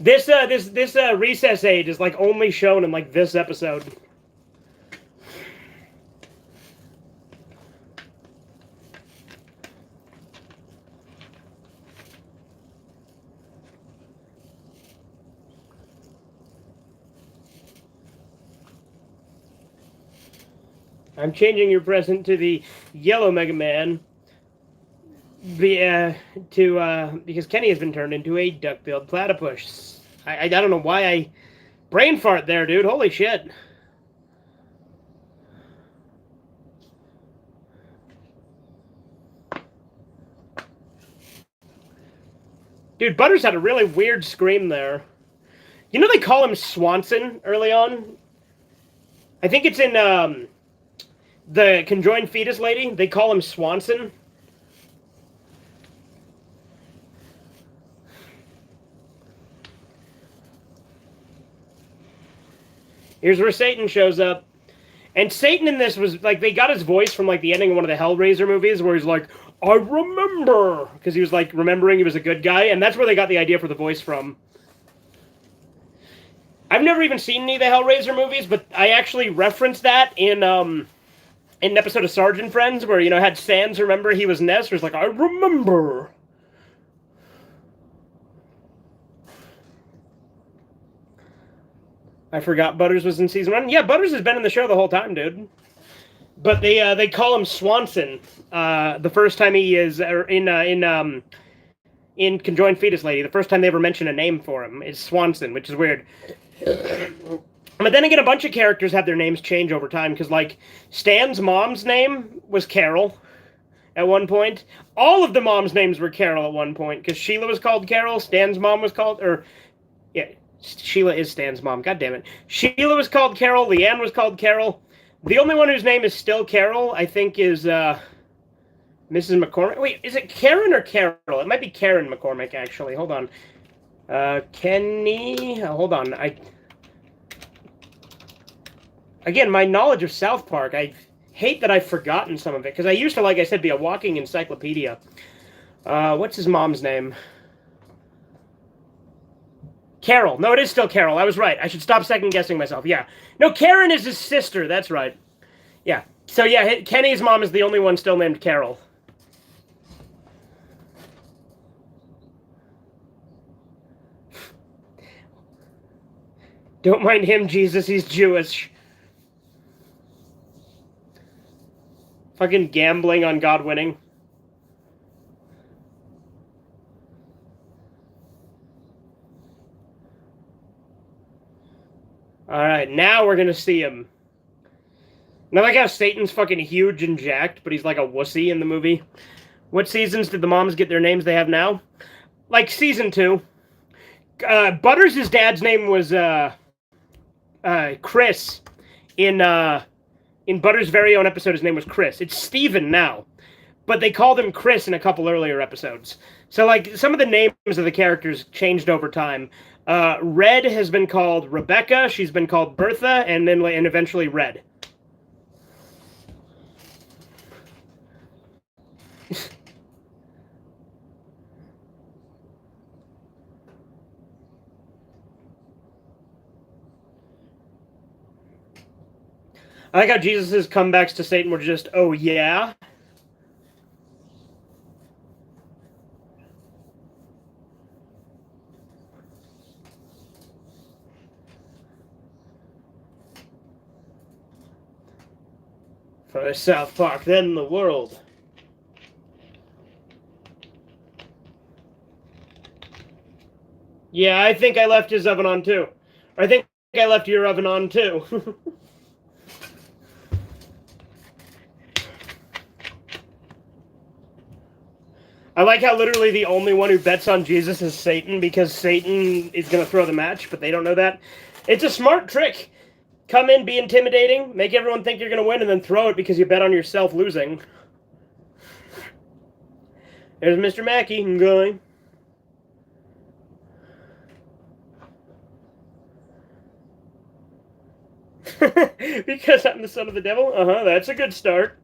This recess age is like only shown in like this episode. I'm changing your present to the yellow Mega Man. Because Kenny has been turned into a duck-billed platypus. I don't know why I brain fart there, dude. Holy shit. Dude, Butters had a really weird scream there. You know they call him Swanson early on? I think it's in the conjoined fetus lady. They call him Swanson. Here's where Satan shows up. And Satan in this was, like, they got his voice from, like, the ending of one of the Hellraiser movies where he's like, I remember! Because he was, like, remembering he was a good guy. And that's where they got the idea for the voice from. I've never even seen any of the Hellraiser movies, but I actually referenced that in in an episode of Sergeant Friends where, you know, had Sans remember he was Ness, where he's like, I remember. I forgot Butters was in season 1. Yeah, Butters has been in the show the whole time, dude. But they call him Swanson the first time he is in Conjoined Fetus Lady. The first time they ever mention a name for him is Swanson, which is weird. But then again, a bunch of characters have their names change over time, because, like, Stan's mom's name was Carol at one point. All of the moms' names were Carol at one point, because Sheila was called Carol, Stan's mom was called, yeah, Sheila is Stan's mom, god damn it. Sheila was called Carol, Leanne was called Carol. The only one whose name is still Carol, I think, is Mrs. McCormick. Wait, is it Karen or Carol? It might be Karen McCormick, actually. Hold on. Kenny... hold on. Again, my knowledge of South Park, I hate that I've forgotten some of it, because I used to, like I said, be a walking encyclopedia. What's his mom's name? Carol. No, it is still Carol. I was right. I should stop second-guessing myself. Yeah. No, Karen is his sister. That's right. Yeah. So, yeah, Kenny's mom is the only one still named Carol. Don't mind him, Jesus. He's Jewish. Fucking gambling on God winning. Alright, now we're gonna see him. And I like how Satan's fucking huge and jacked, but he's like a wussy in the movie. What seasons did the moms get their names they have now? Like season 2. Butters' dad's name was Chris. In Butters' very own episode, his name was Chris. It's Steven now. But they called him Chris in a couple earlier episodes. So, like, some of the names of the characters changed over time. Red has been called Rebecca, she's been called Bertha, and eventually Red. I like how Jesus' comebacks to Satan were just, oh yeah? First South Park, then the world. Yeah, I think I left his oven on too. I think I left your oven on too. I like how literally the only one who bets on Jesus is Satan, because Satan is going to throw the match, but they don't know that. It's a smart trick. Come in, be intimidating, make everyone think you're going to win, and then throw it because you bet on yourself losing. There's Mr. Mackey going. Because I'm the son of the devil? Uh-huh, that's a good start.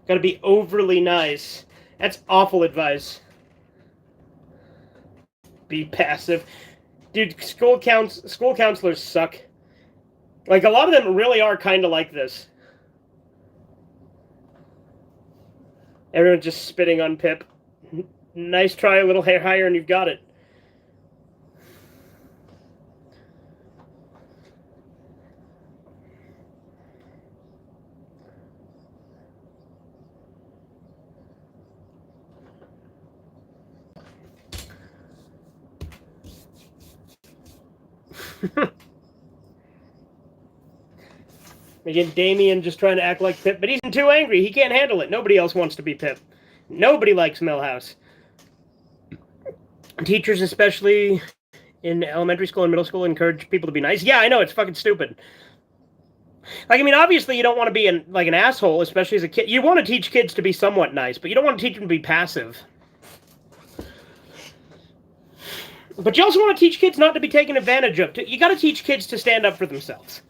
Gotta be overly nice. That's awful advice. Be passive. Dude, school counselors suck. Like, a lot of them really are kind of like this. Everyone's just spitting on Pip. Nice try, a little hair higher, and you've got it. Again, Damien just trying to act like Pip, but he's too angry. He can't handle it. Nobody else wants to be Pip. Nobody likes Milhouse. Teachers, especially in elementary school and middle school, encourage people to be nice. Yeah, I know, it's fucking stupid. Like, I mean, obviously you don't want to be an asshole, especially as a kid. You want to teach kids to be somewhat nice, but you don't want to teach them to be passive. But you also want to teach kids not to be taken advantage of. You got to teach kids to stand up for themselves.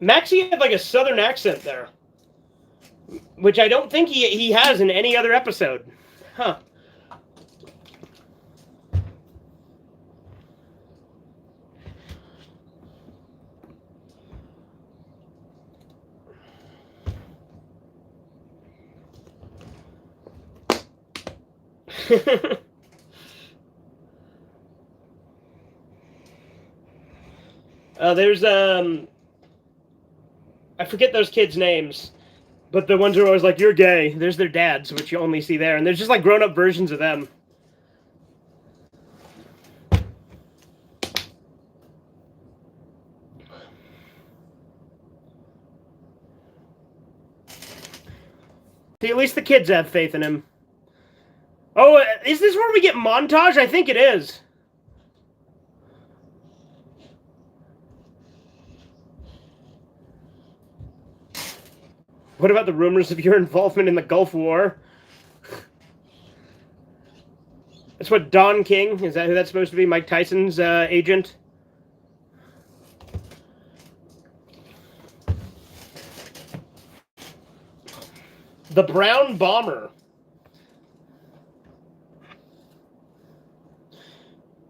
Maxie had like a southern accent there, which I don't think he has in any other episode. Huh. There's I forget those kids' names, but the ones who are always like, "You're gay." There's their dads, which you only see there, and there's just like grown-up versions of them. See, at least the kids have faith in him. Oh, is this where we get montage? I think it is. What about the rumors of your involvement in the Gulf War? That's what Don King, is that who that's supposed to be? Mike Tyson's agent? The Brown Bomber.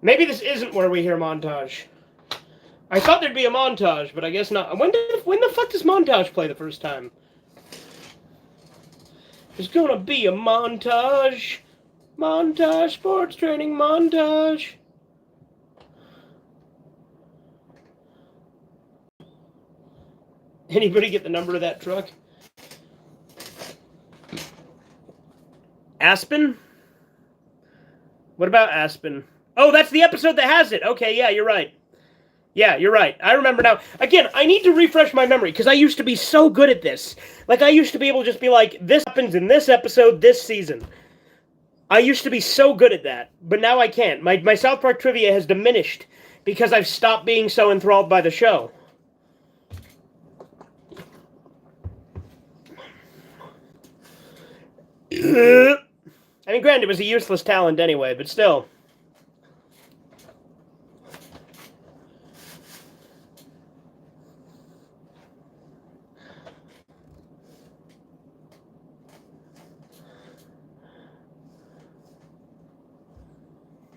Maybe this isn't where we hear montage. I thought there'd be a montage, but I guess not. When the fuck does montage play the first time? There's gonna be a montage. Montage, sports training montage. Anybody get the number of that truck? Aspen? What about Aspen? Oh, that's the episode that has it. Okay, yeah, you're right. Yeah, you're right. I remember now. Again, I need to refresh my memory, because I used to be so good at this. Like, I used to be able to just be like, this happens in this episode, this season. I used to be so good at that, but now I can't. My South Park trivia has diminished, because I've stopped being so enthralled by the show. I mean, granted, it was a useless talent anyway, but still.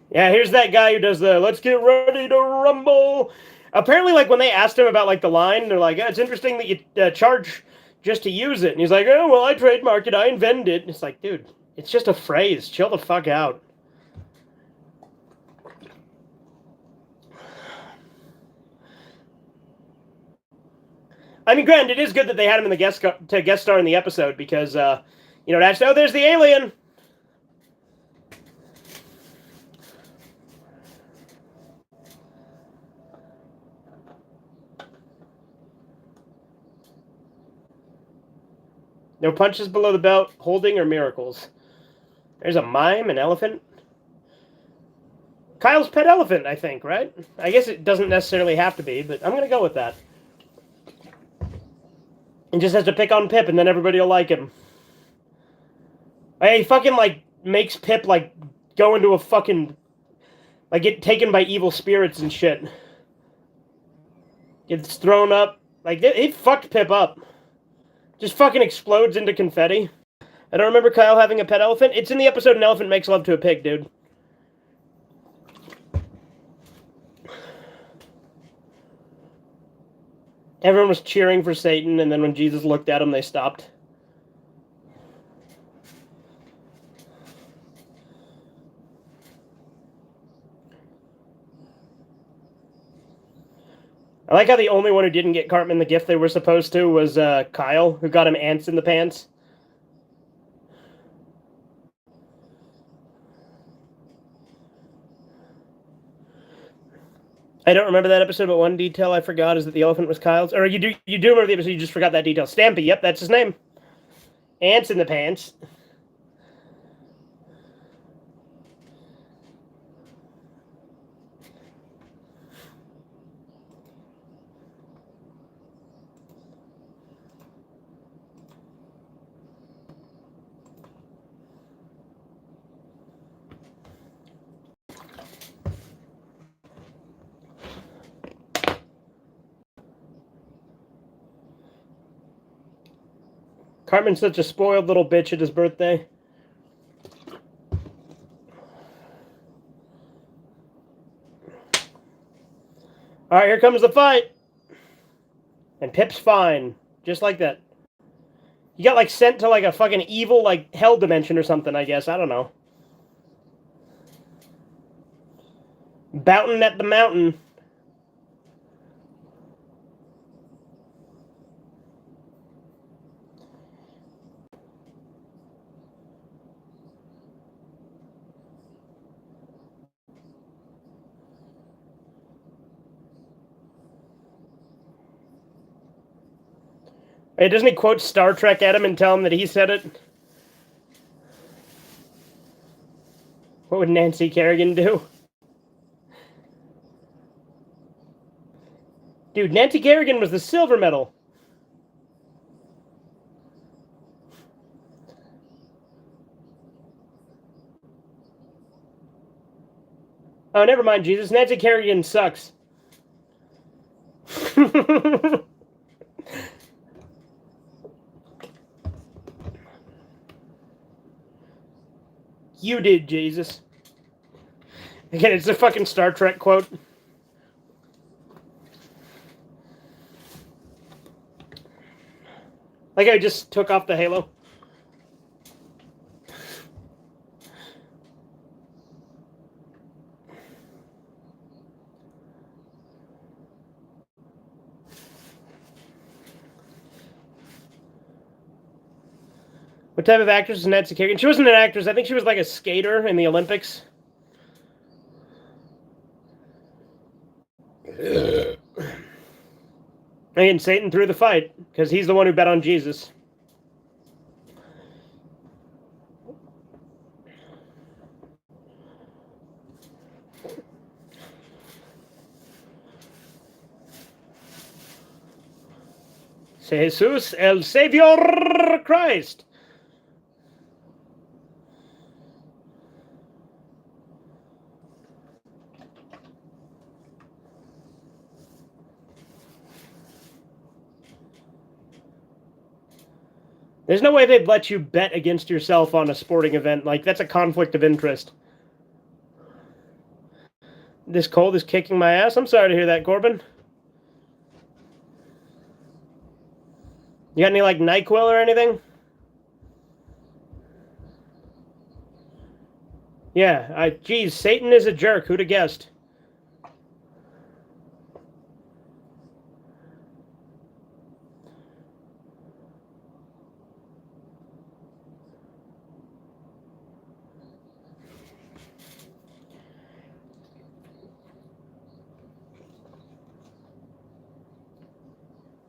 Yeah, here's that guy who does the "Let's get ready to rumble." Apparently, like, when they asked him about, like, the line, they're like, it's interesting that you charge just to use it. And he's like, oh, well, I trademarked it, I invented it. And it's like, dude, it's just a phrase. Chill the fuck out. I mean, granted, it is good that they had him in the guest star in the episode, because, you know, that's, oh, there's the alien. No punches below the belt, holding, or miracles. There's a mime, an elephant. Kyle's pet elephant, I think, right? I guess it doesn't necessarily have to be, but I'm going to go with that. And just has to pick on Pip, and then everybody will like him. He fucking, like, makes Pip, like, go into a fucking... like, get taken by evil spirits and shit. Gets thrown up. Like, it fucked Pip up. Just fucking explodes into confetti. I don't remember Kyle having a pet elephant. It's in the episode An Elephant Makes Love to a Pig, dude. Everyone was cheering for Satan, and then when Jesus looked at him, they stopped. I like how the only one who didn't get Cartman the gift they were supposed to was Kyle, who got him ants in the pants. I don't remember that episode, but one detail I forgot is that the elephant was Kyle's. Or you do remember the episode, you just forgot that detail. Stampy, yep, that's his name. Ants in the pants. Cartman's such a spoiled little bitch at his birthday. All right, here comes the fight. And Pip's fine. Just like that. You got, like, sent to, like, a fucking evil, like, hell dimension or something, I guess. I don't know. Boutin' at the mountain. Hey, doesn't he quote Star Trek at him and tell him that he said it? What would Nancy Kerrigan do? Dude, Nancy Kerrigan was the silver medal. Oh, never mind, Jesus. Nancy Kerrigan sucks. You did, Jesus. Again, it's a fucking Star Trek quote. Like I just took off the halo. What type of actress is Nancy Kerrigan? She wasn't an actress. I think she was like a skater in the Olympics. Again, Satan threw the fight because he's the one who bet on Jesus. Jesus el Savior Christ. There's no way they'd let you bet against yourself on a sporting event. Like, that's a conflict of interest. This cold is kicking my ass. I'm sorry to hear that, Corbin. You got any, like, NyQuil or anything? Yeah, geez, Satan is a jerk. Who'd have guessed?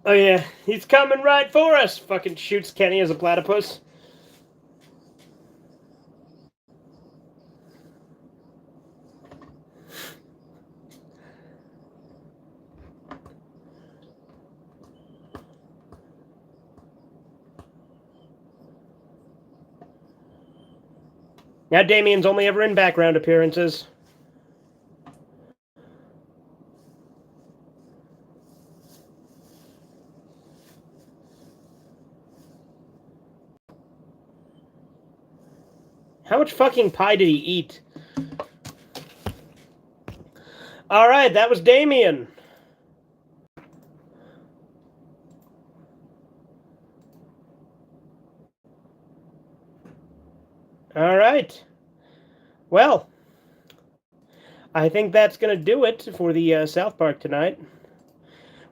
Oh yeah, he's coming right for us. Fucking shoots Kenny as a platypus. Now Damien's only ever in background appearances. How much fucking pie did he eat? Alright, that was Damien. Alright. Well, I think that's going to do it for the South Park tonight.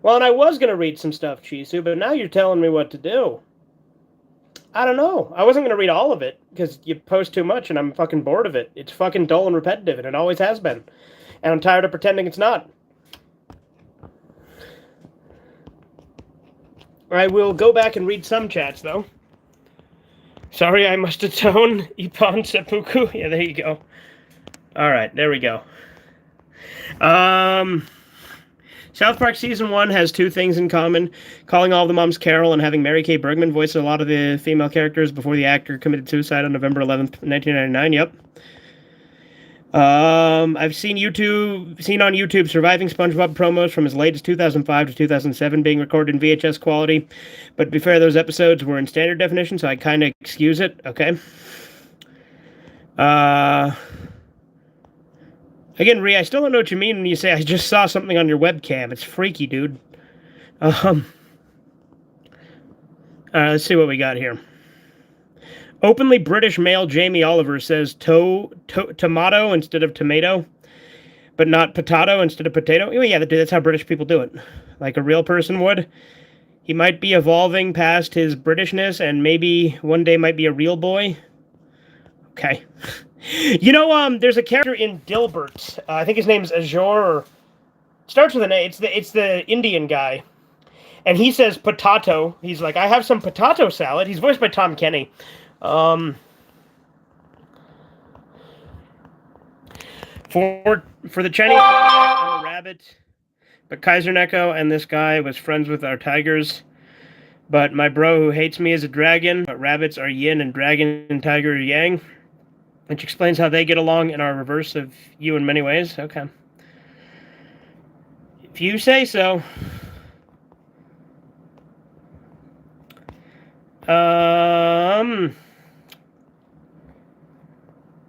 Well, and I was going to read some stuff, Chisu, but now you're telling me what to do. I don't know. I wasn't going to read all of it, because you post too much, and I'm fucking bored of it. It's fucking dull and repetitive, and it always has been. And I'm tired of pretending it's not. I will go back and read some chats, though. Sorry, I must atone. Ippon seppuku. Yeah, there you go. Alright, there we go. South Park Season 1 has two things in common. Calling all the moms Carol and having Mary Kay Bergman voice a lot of the female characters before the actor committed suicide on November 11th, 1999. Yep. I've seen on YouTube surviving SpongeBob promos from as late as 2005 to 2007 being recorded in VHS quality. But to be fair, those episodes were in standard definition, so I kind of excuse it. Okay. Again, Ree, I still don't know what you mean when you say I just saw something on your webcam. It's freaky, dude. Let's see what we got here. Openly British male Jamie Oliver says tomato instead of tomato, but not potato instead of potato. Oh, yeah, that's how British people do it, like a real person would. He might be evolving past his Britishness and maybe one day might be a real boy. Okay. You know, there's a character in Dilbert. I think his name's Azure. Or starts with an A. It's the Indian guy. And he says potato. He's like, I have some potato salad. He's voiced by Tom Kenny. For the Chinese, I'm a rabbit. But Kaiser Neko and this guy was friends with our tigers. But my bro who hates me is a dragon. But rabbits are yin and dragon and tiger are yang. Which explains how they get along and are reverse of you in many ways. Okay. If you say so.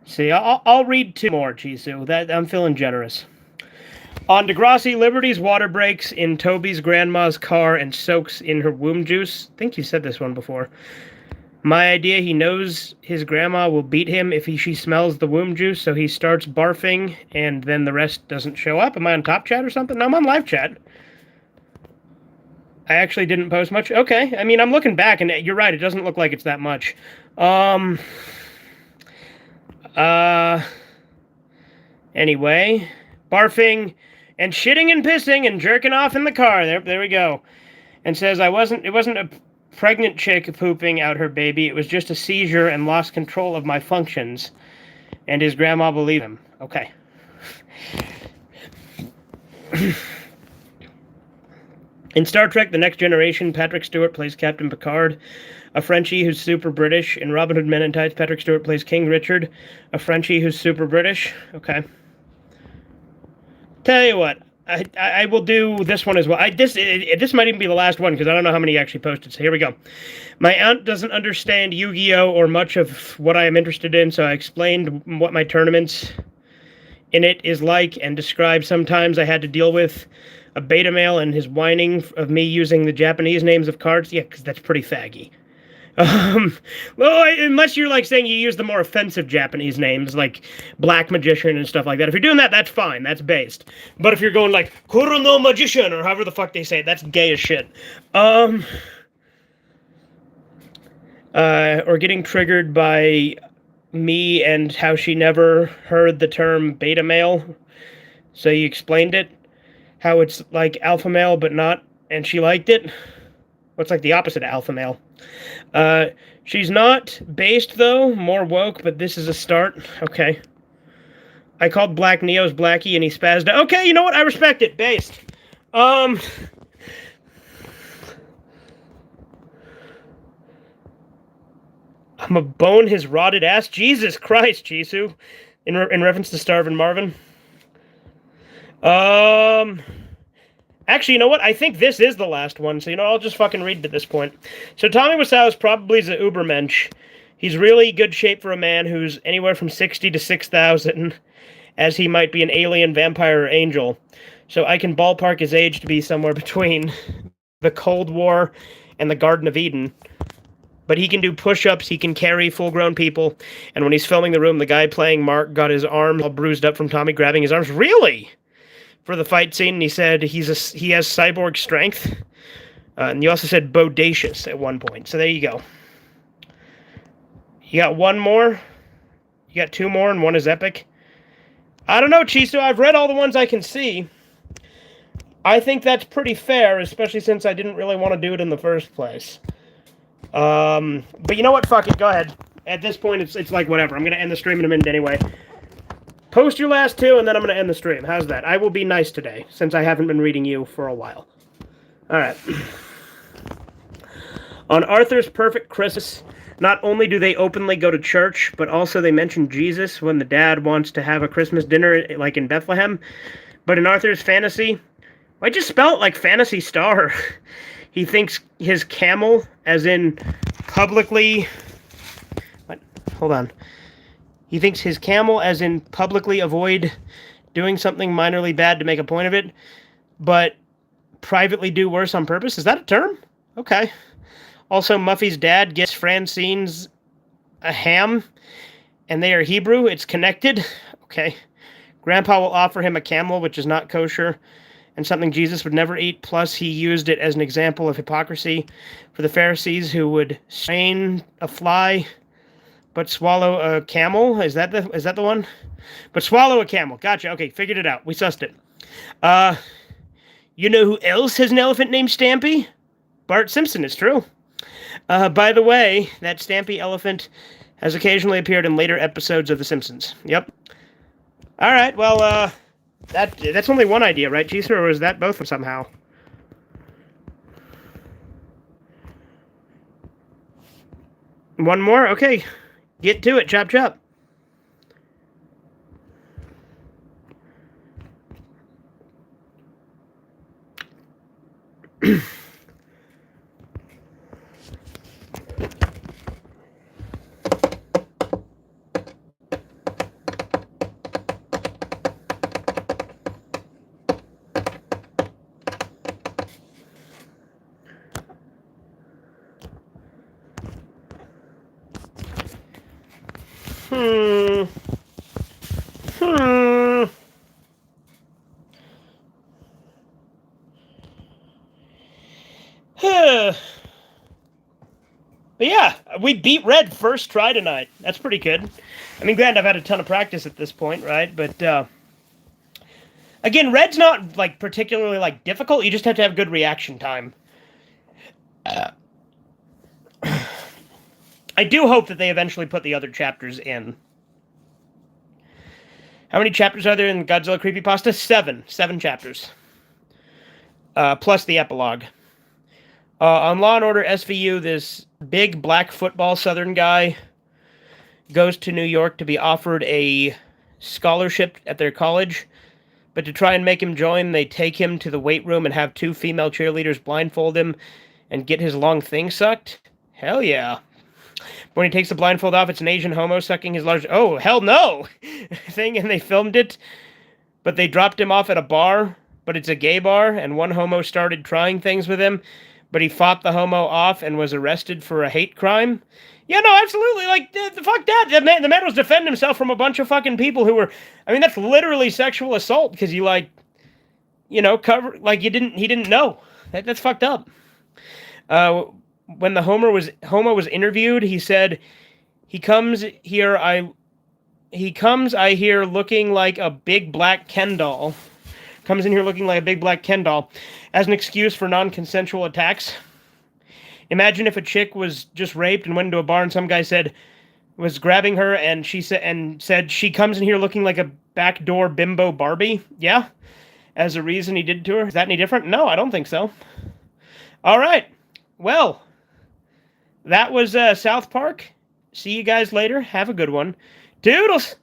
See, I'll read 2 more, Chisu. That I'm feeling generous. On Degrassi, Liberty's water breaks in Toby's grandma's car and soaks in her womb juice. I think you said this one before. My idea, he knows his grandma will beat him if she smells the womb juice, so he starts barfing, and then the rest doesn't show up. Am I on top chat or something? No, I'm on live chat. I actually didn't post much. Okay, I mean, I'm looking back, and you're right, it doesn't look like it's that much. Anyway, barfing and shitting and pissing and jerking off in the car. There we go. And says, it wasn't a pregnant chick pooping out her baby. It was just a seizure and lost control of my functions. And his grandma believed him. Okay. In Star Trek The Next Generation, Patrick Stewart plays Captain Picard, a Frenchie who's super British. In Robin Hood Men in Tights, Patrick Stewart plays King Richard, a Frenchie who's super British. Okay. Tell you what, I will do this one as well. This might even be the last one because I don't know how many actually posted. So here we go. My aunt doesn't understand Yu-Gi-Oh! Or much of what I am interested in, so I explained what my tournaments in it is like and described sometimes I had to deal with a beta male and his whining of me using the Japanese names of cards. Yeah, because that's pretty faggy. Well, unless you're like saying you use the more offensive Japanese names like Black Magician and stuff like that. If you're doing that, that's fine. That's based. But if you're going like Kuro no Magician or however the fuck they say it, that's gay as shit. Or getting triggered by me and how she never heard the term beta male. So you explained it. How it's like alpha male, but not, and she liked it. What's like the opposite of alpha male? She's not based, though, more woke, but this is a start. Okay. I called Black Neo's Blackie, and he spazzed out. Okay, you know what? I respect it. Based. I'm a bone his rotted ass. Jesus Christ, Jisoo. In reference to Starvin' Marvin. Actually, you know what? I think this is the last one, so, I'll just fucking read it at this point. So Tommy Wiseau is probably the Ubermensch. He's really good shape for a man who's anywhere from 60 to 6,000, as he might be an alien, vampire, or angel. So I can ballpark his age to be somewhere between the Cold War and the Garden of Eden. But he can do push-ups, he can carry full-grown people, and when he's filming The Room, the guy playing Mark got his arm all bruised up from Tommy grabbing his arms. Really? For the fight scene, and he said he has cyborg strength. And you also said bodacious at one point. So there you go. You got one more? You got 2 more, and one is epic? I don't know, Chiso. I've read all the ones I can see. I think that's pretty fair, especially since I didn't really want to do it in the first place. But you know what? Fuck it. Go ahead. At this point, it's like whatever. I'm going to end the stream in a minute anyway. Post your last 2, and then I'm going to end the stream. How's that? I will be nice today, since I haven't been reading you for a while. Alright. On Arthur's Perfect Christmas, Not only do they openly go to church, but also they mention Jesus when the dad wants to have a Christmas dinner, like in Bethlehem. But in Arthur's fantasy, I just spell it like Fantasy Star. He thinks his camel, as in publicly... What? Hold on. He thinks his camel, as in publicly avoid doing something minorly bad to make a point of it, but privately do worse on purpose. Is that a term? Okay. Also, Muffy's dad gets Francine's a ham, and they are Hebrew. It's connected. Okay. Grandpa will offer him a camel, which is not kosher, and something Jesus would never eat. Plus, he used it as an example of hypocrisy for the Pharisees who would strain a fly but swallow a camel. Is that the one? But swallow a camel. Gotcha. Okay, figured it out. We sussed it. You know who else has an elephant named Stampy? Bart Simpson. It's true. By the way, that Stampy elephant has occasionally appeared in later episodes of The Simpsons. Yep. All right. Well, that's only one idea, right, Cheeser? Or is that both somehow? One more? Okay. Get to it. Chop, chop. But yeah, we beat Red first try tonight. That's pretty good. I mean, granted, I've had a ton of practice at this point, right? But, again, Red's not, like, particularly, like, difficult. You just have to have good reaction time. I do hope that they eventually put the other chapters in. How many chapters are there in Godzilla Creepypasta? 7. 7 chapters. Plus the epilogue. On Law & Order SVU, this big black football Southern guy goes to New York to be offered a scholarship at their college, but to try and make him join, they take him to the weight room and have 2 female cheerleaders blindfold him and get his long thing sucked. Hell yeah. When he takes the blindfold off, it's an Asian homo sucking his large... Oh, hell no! thing, and they filmed it, but they dropped him off at a bar, but it's a gay bar, and one homo started trying things with him, but he fought the homo off and was arrested for a hate crime. Yeah, no, absolutely. Like, fuck that. The man was defending himself from a bunch of fucking people who were... I mean, that's literally sexual assault because you, like, you know, he didn't know. That's fucked up. When the homo was interviewed, he said, he comes, I hear, looking like a big black Ken doll. Comes in here looking like a big black Ken doll as an excuse for non-consensual attacks. Imagine if a chick was just raped and went into a bar and some guy was grabbing her and said she comes in here looking like a backdoor bimbo Barbie. Yeah? As a reason he did it to her. Is that any different? No, I don't think so. All right. Well, that was South Park. See you guys later. Have a good one. Toodles!